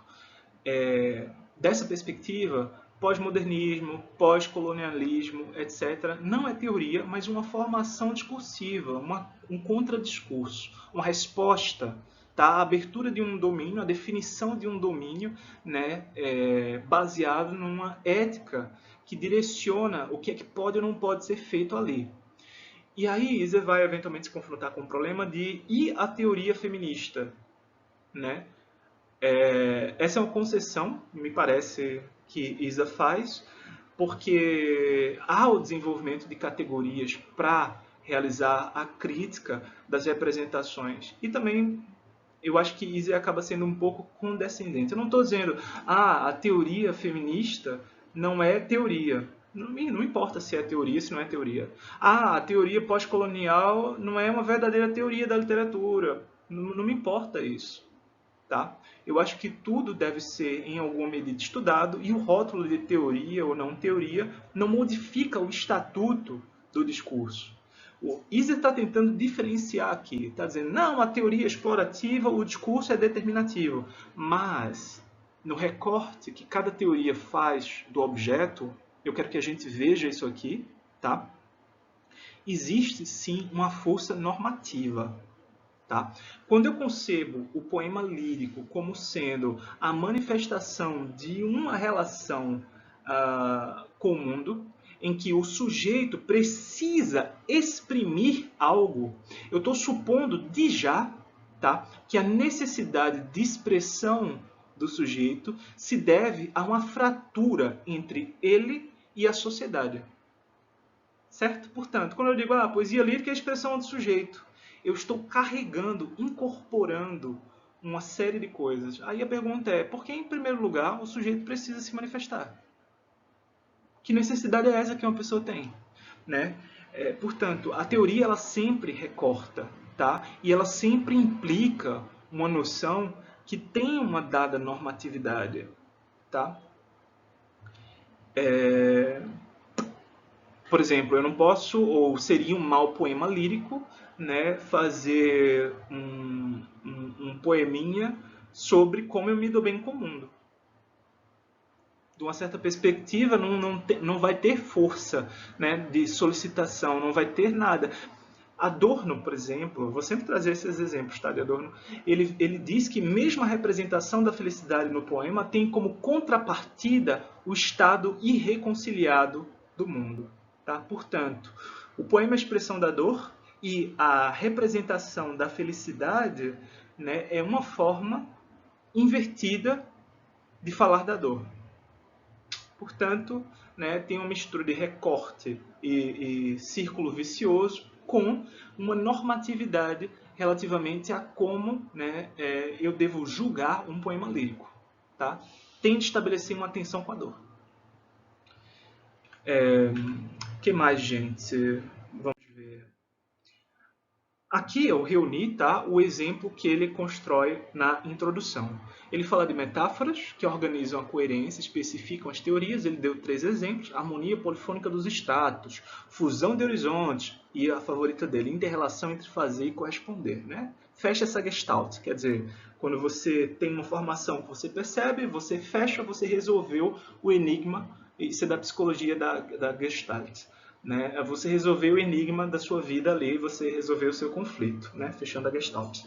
dessa perspectiva, pós-modernismo, pós-colonialismo, etc., não é teoria, mas uma formação discursiva, um contradiscurso, uma resposta, tá? A abertura de um domínio, a definição de um domínio, né, baseado numa ética que direciona o que é que pode ou não pode ser feito ali. E aí Isa vai eventualmente se confrontar com o problema de e a teoria feminista, né? Essa é uma concessão, me parece, que Isa faz, porque há o desenvolvimento de categorias para realizar a crítica das representações. E também eu acho que Isa acaba sendo um pouco condescendente. Eu não estou dizendo, a teoria feminista não é teoria. Não importa se é teoria, se não é teoria. A teoria pós-colonial não é uma verdadeira teoria da literatura. Não me importa isso. Tá? Eu acho que tudo deve ser, em alguma medida, estudado e o rótulo de teoria ou não teoria não modifica o estatuto do discurso. O Isa está tentando diferenciar aqui, está dizendo, não, a teoria é explorativa, o discurso é determinativo, mas no recorte que cada teoria faz do objeto, eu quero que a gente veja isso aqui, tá? Existe sim uma força normativa. Tá? Quando eu concebo o poema lírico como sendo a manifestação de uma relação com o mundo, em que o sujeito precisa exprimir algo, eu estou supondo de já, tá, que a necessidade de expressão do sujeito se deve a uma fratura entre ele e a sociedade. Certo? Portanto, quando eu digo poesia lírica é a expressão do sujeito, eu estou carregando, incorporando uma série de coisas. Aí a pergunta é, por que em primeiro lugar o sujeito precisa se manifestar? Que necessidade é essa que uma pessoa tem? Né? Portanto, a teoria ela sempre recorta, tá? E ela sempre implica uma noção que tem uma dada normatividade. Tá? Por exemplo, eu não posso, ou seria um mau poema lírico, né, fazer um poeminha sobre como eu me dou bem com o mundo. De uma certa perspectiva, não vai ter força, né, de solicitação, não vai ter nada. Adorno, por exemplo, vou sempre trazer esses exemplos, tá, de Adorno, ele diz que mesmo a representação da felicidade no poema tem como contrapartida o estado irreconciliado do mundo. Tá? Portanto, o poema é a expressão da dor e a representação da felicidade, né, é uma forma invertida de falar da dor. Portanto, né, tem uma mistura de recorte e círculo vicioso com uma normatividade relativamente a como, né, eu devo julgar um poema lírico. Tá? Tem de estabelecer uma atenção com a dor. Que mais, gente? Vamos ver. Aqui eu reuni, tá, o exemplo que ele constrói na introdução. Ele fala de metáforas que organizam a coerência, especificam as teorias. Ele deu 3 exemplos: harmonia polifônica dos status, fusão de horizontes e a favorita dele, interrelação entre fazer e corresponder. Né? Fecha essa gestalt, quer dizer, quando você tem uma formação que você percebe, você fecha, você resolveu o enigma. Isso é da psicologia da Gestalt. Né? Você resolveu o enigma da sua vida ali, você resolveu o seu conflito, né? Fechando a Gestalt.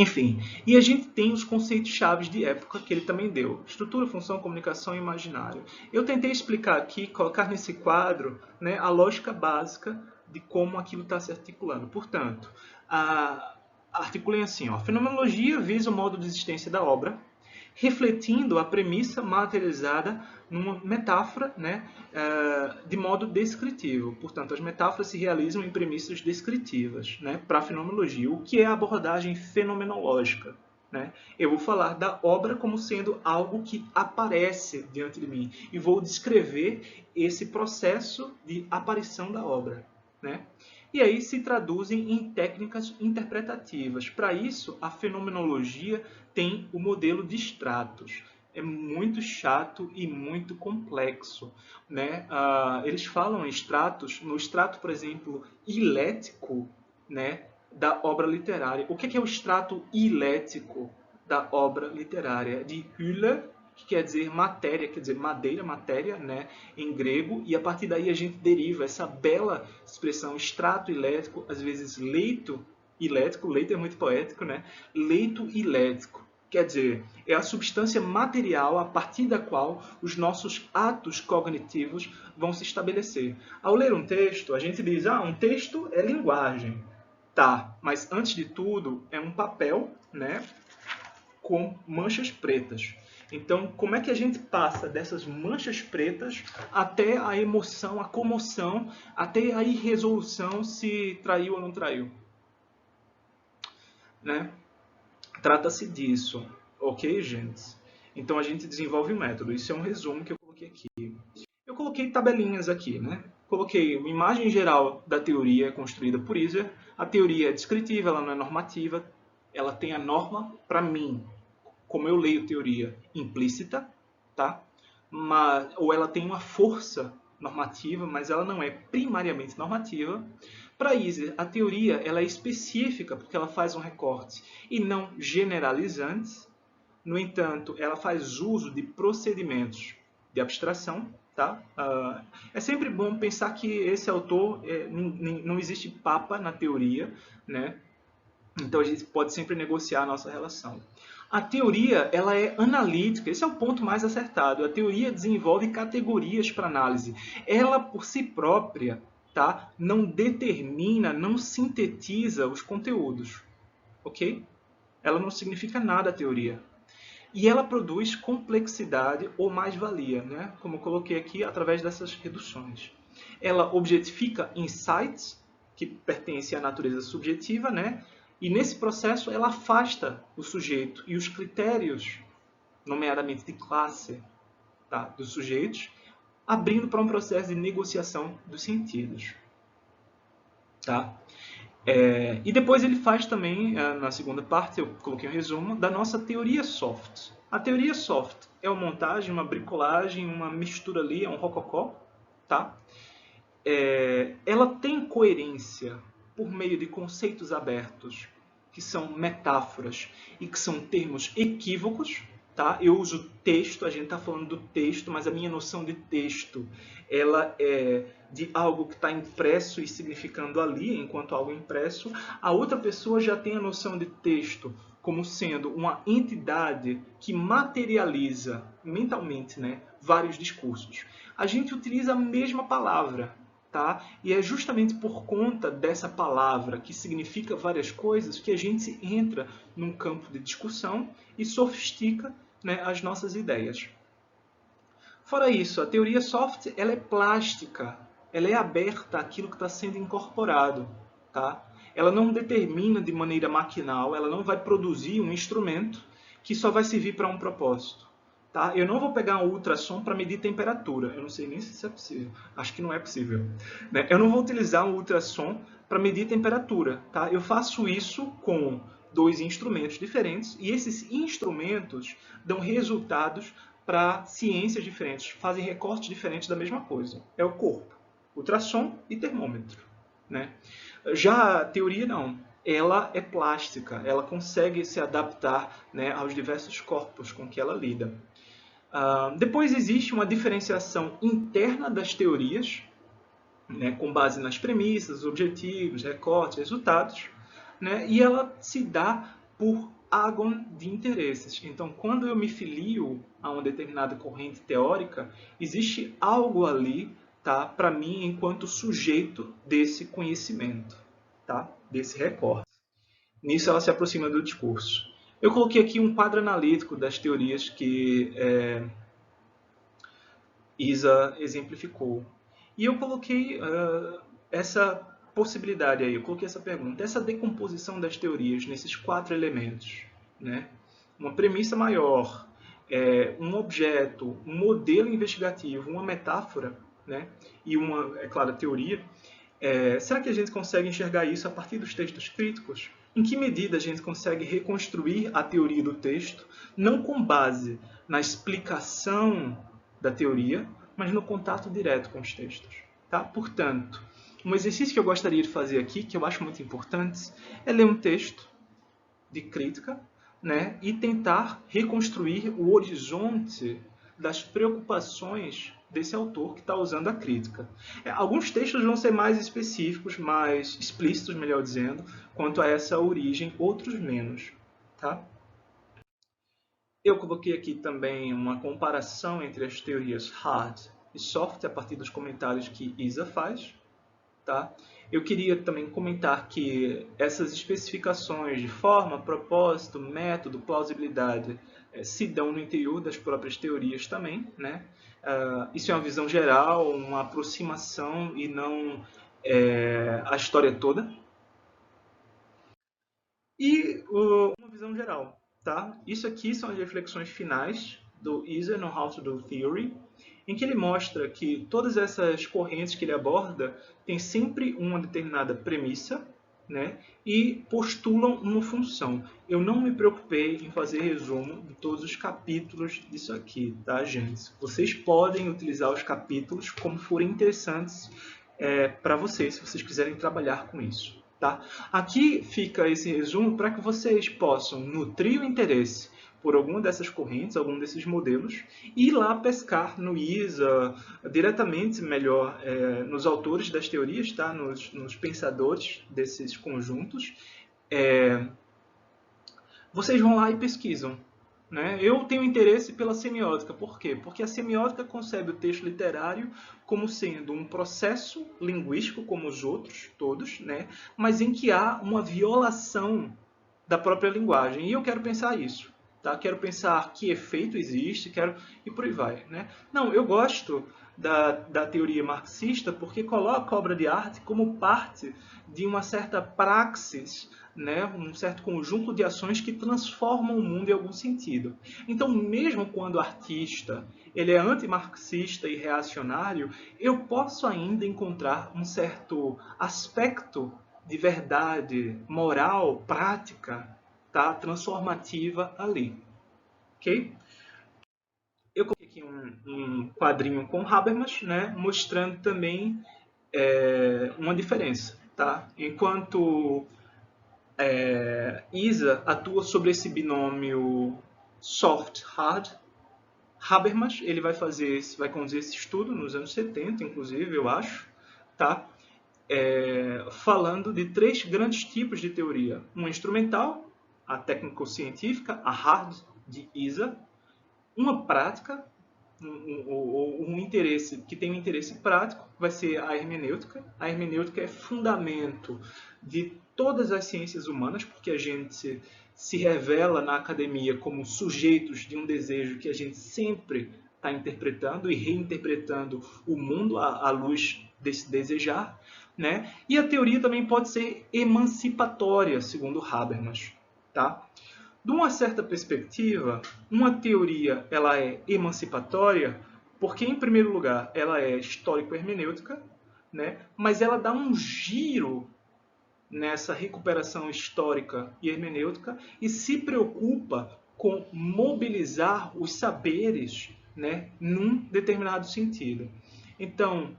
Enfim, e a gente tem os conceitos chaves de época que ele também deu. Estrutura, função, comunicação e imaginário. Eu tentei explicar aqui, colocar nesse quadro, né, a lógica básica de como aquilo está se articulando. Portanto, articulem assim, ó, a fenomenologia visa o modo de existência da obra, refletindo a premissa materializada numa metáfora, né, de modo descritivo. Portanto, as metáforas se realizam em premissas descritivas, né, para a fenomenologia. O que é a abordagem fenomenológica? Né? Eu vou falar da obra como sendo algo que aparece diante de mim e vou descrever esse processo de aparição da obra. Né? E aí se traduzem em técnicas interpretativas. Para isso, a fenomenologia tem o modelo de estratos. É muito chato e muito complexo. Né? Eles falam em estratos, no estrato, por exemplo, hilético, né, da obra literária. O que é o estrato hilético da obra literária? De Hülle, que quer dizer matéria, quer dizer madeira, matéria, né, em grego, e a partir daí a gente deriva essa bela expressão estrato hilético, às vezes leito hilético, leito é muito poético, né? Leito hilético. Quer dizer, é a substância material a partir da qual os nossos atos cognitivos vão se estabelecer. Ao ler um texto, a gente diz, um texto é linguagem. Tá, mas antes de tudo, é um papel, né, com manchas pretas. Então, como é que a gente passa dessas manchas pretas até a emoção, a comoção, até a irresolução se traiu ou não traiu? Né? Trata-se disso, ok, gente? Então a gente desenvolve o método. Isso é um resumo que eu coloquei aqui. Eu coloquei tabelinhas aqui, né? Coloquei uma imagem geral da teoria construída por Iser. A teoria é descritiva, ela não é normativa. Ela tem a norma, para mim, como eu leio teoria, implícita, tá? Ou ela tem uma força normativa, mas ela não é primariamente normativa. Para Iser, a teoria ela é específica porque ela faz um recorte e não generalizante. No entanto, ela faz uso de procedimentos de abstração. Tá? É sempre bom pensar que esse autor, não existe papa na teoria, né? Então a gente pode sempre negociar a nossa relação. A teoria ela é analítica, esse é o ponto mais acertado. A teoria desenvolve categorias para análise. Ela, por si própria, tá? Não determina, não sintetiza os conteúdos. Ok? Ela não significa nada a teoria. E ela produz complexidade ou mais-valia, né? Como eu coloquei aqui, através dessas reduções. Ela objetifica insights, que pertencem à natureza subjetiva, né? E nesse processo ela afasta o sujeito e os critérios, nomeadamente de classe, tá, dos sujeitos, abrindo para um processo de negociação dos sentidos. Tá? E depois ele faz também, na segunda parte, eu coloquei um resumo, da nossa teoria soft. A teoria soft é uma montagem, uma bricolagem, uma mistura ali, é um rococó. Tá? Ela tem coerência por meio de conceitos abertos, que são metáforas e que são termos equívocos. Tá? Eu uso texto, a gente está falando do texto, mas a minha noção de texto ela é de algo que está impresso e significando ali, enquanto algo impresso. A outra pessoa já tem a noção de texto como sendo uma entidade que materializa mentalmente, né, vários discursos. A gente utiliza a mesma palavra, tá? E é justamente por conta dessa palavra que significa várias coisas que a gente entra num campo de discussão e sofistica, né, as nossas ideias. Fora isso, a teoria soft ela é plástica, ela é aberta àquilo que está sendo incorporado. Tá? Ela não determina de maneira maquinal, ela não vai produzir um instrumento que só vai servir para um propósito. Tá? Eu não vou pegar um ultrassom para medir temperatura. Eu não sei nem se isso é possível. Acho que não é possível. Né? Eu não vou utilizar um ultrassom para medir temperatura. Tá? Eu faço isso com dois instrumentos diferentes e esses instrumentos dão resultados para ciências diferentes, fazem recortes diferentes da mesma coisa. É o corpo, ultrassom e termômetro. Né? Já a teoria não. Ela é plástica, ela consegue se adaptar, né, aos diversos corpos com que ela lida. Depois existe uma diferenciação interna das teorias, né, com base nas premissas, objetivos, recortes, resultados, né, e ela se dá por ágon de interesses. Então, quando eu me filio a uma determinada corrente teórica, existe algo ali, tá, para mim enquanto sujeito desse conhecimento, tá, desse recorte. Nisso ela se aproxima do discurso. Eu coloquei aqui um quadro analítico das teorias que Isa exemplificou. E eu coloquei essa possibilidade aí, eu coloquei essa pergunta, essa decomposição das teorias nesses 4 elementos, né? Uma premissa maior, um objeto, um modelo investigativo, uma metáfora, né? E uma, é claro, teoria. Será que a gente consegue enxergar isso a partir dos textos críticos? Em que medida a gente consegue reconstruir a teoria do texto, não com base na explicação da teoria, mas no contato direto com os textos? Tá? Portanto, um exercício que eu gostaria de fazer aqui, que eu acho muito importante, é ler um texto de crítica, né, e tentar reconstruir o horizonte das preocupações desse autor que está usando a crítica. Alguns textos vão ser mais específicos, mais explícitos, melhor dizendo, quanto a essa origem, outros menos. Tá? Eu coloquei aqui também uma comparação entre as teorias hard e soft a partir dos comentários que Isa faz. Tá? Eu queria também comentar que essas especificações de forma, propósito, método, plausibilidade se dão no interior das próprias teorias também. Né? Isso é uma visão geral, uma aproximação e não a história toda. E uma visão geral. Tá? Isso aqui são as reflexões finais do Isa no How to Do Theory, em que ele mostra que todas essas correntes que ele aborda têm sempre uma determinada premissa, né, e postulam uma função. Eu não me preocupei em fazer resumo de todos os capítulos disso aqui, tá, gente? Vocês podem utilizar os capítulos como forem interessantes para vocês, se vocês quiserem trabalhar com isso. Tá? Aqui fica esse resumo para que vocês possam nutrir o interesse por alguma dessas correntes, algum desses modelos, e ir lá pescar no ISA, diretamente, melhor, nos autores das teorias, tá? nos pensadores desses conjuntos. Vocês vão lá e pesquisam. Né? Eu tenho interesse pela semiótica. Por quê? Porque a semiótica concebe o texto literário como sendo um processo linguístico, como os outros, todos, né? Mas em que há uma violação da própria linguagem. E eu quero pensar isso. Tá? Quero pensar que efeito existe, e por aí vai. Né? Não, eu gosto da teoria marxista porque coloca a obra de arte como parte de uma certa praxis, né, um certo conjunto de ações que transformam o mundo em algum sentido. Então, mesmo quando o artista ele é antimarxista e reacionário, eu posso ainda encontrar um certo aspecto de verdade moral, prática, tá, transformativa ali. Ok? Eu coloquei aqui um quadrinho com Habermas, né, mostrando também uma diferença. Tá? Enquanto Isa atua sobre esse binômio soft-hard, Habermas ele vai conduzir esse estudo nos anos 70, inclusive, eu acho, tá? Falando de 3 grandes tipos de teoria. Uma instrumental, a técnico-científica, a hard de Isa, uma prática, um interesse que tem um interesse prático, vai ser a hermenêutica. A hermenêutica é fundamento de todas as ciências humanas, porque a gente se revela na academia como sujeitos de um desejo que a gente sempre está interpretando e reinterpretando o mundo à luz desse desejar. Né? E a teoria também pode ser emancipatória, segundo Habermas. Tá? De uma certa perspectiva, uma teoria ela é emancipatória porque, em primeiro lugar, ela é histórico-hermenêutica, né? Mas ela dá um giro nessa recuperação histórica e hermenêutica e se preocupa com mobilizar os saberes, né, num determinado sentido. Então,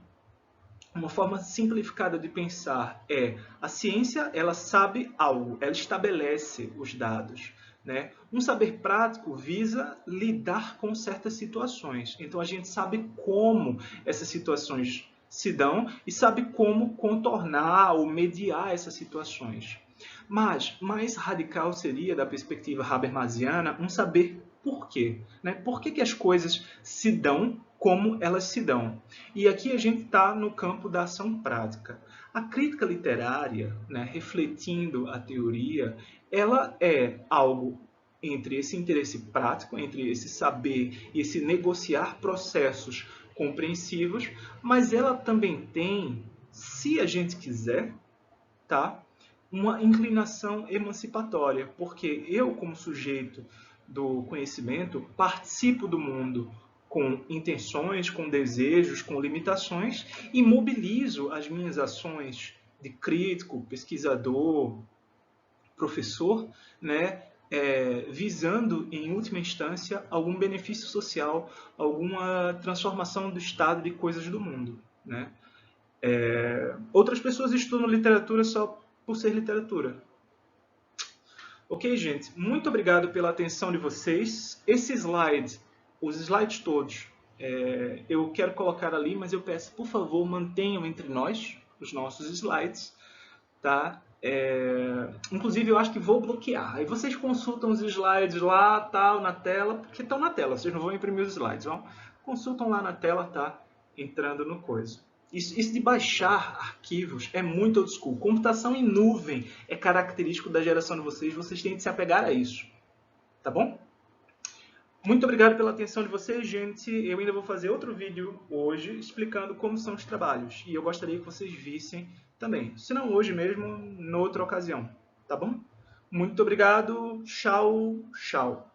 uma forma simplificada de pensar é a ciência ela sabe algo, ela estabelece os dados. Né? Um saber prático visa lidar com certas situações. Então a gente sabe como essas situações se dão e sabe como contornar ou mediar essas situações. Mas mais radical seria, da perspectiva habermasiana, um saber por quê. Né? Por que as coisas se dão como elas se dão? E aqui a gente está no campo da ação prática. A crítica literária, né, refletindo a teoria, ela é algo entre esse interesse prático, entre esse saber e esse negociar processos compreensivos, mas ela também tem, se a gente quiser, tá, uma inclinação emancipatória, porque eu, como sujeito do conhecimento, participo do mundo com intenções, com desejos, com limitações e mobilizo as minhas ações de crítico, pesquisador, professor, né, visando, em última instância, algum benefício social, alguma transformação do estado de coisas do mundo. Né? Outras pessoas estudam literatura só por ser literatura. Ok, gente? Muito obrigado pela atenção de vocês. Esse slide, os slides todos, eu quero colocar ali, mas eu peço, por favor, mantenham entre nós os nossos slides. Tá? Inclusive, eu acho que vou bloquear. Aí vocês consultam os slides lá, tal, na tela, porque estão na tela. Vocês não vão imprimir os slides, vão? Consultam lá na tela, tá? Entrando no coisa. Isso de baixar arquivos é muito old school. Computação em nuvem é característico da geração de vocês. Vocês têm que se apegar a isso. Tá bom? Muito obrigado pela atenção de vocês, gente. Eu ainda vou fazer outro vídeo hoje explicando como são os trabalhos. E eu gostaria que vocês vissem também. Se não hoje mesmo, noutra ocasião. Tá bom? Muito obrigado. Tchau, tchau.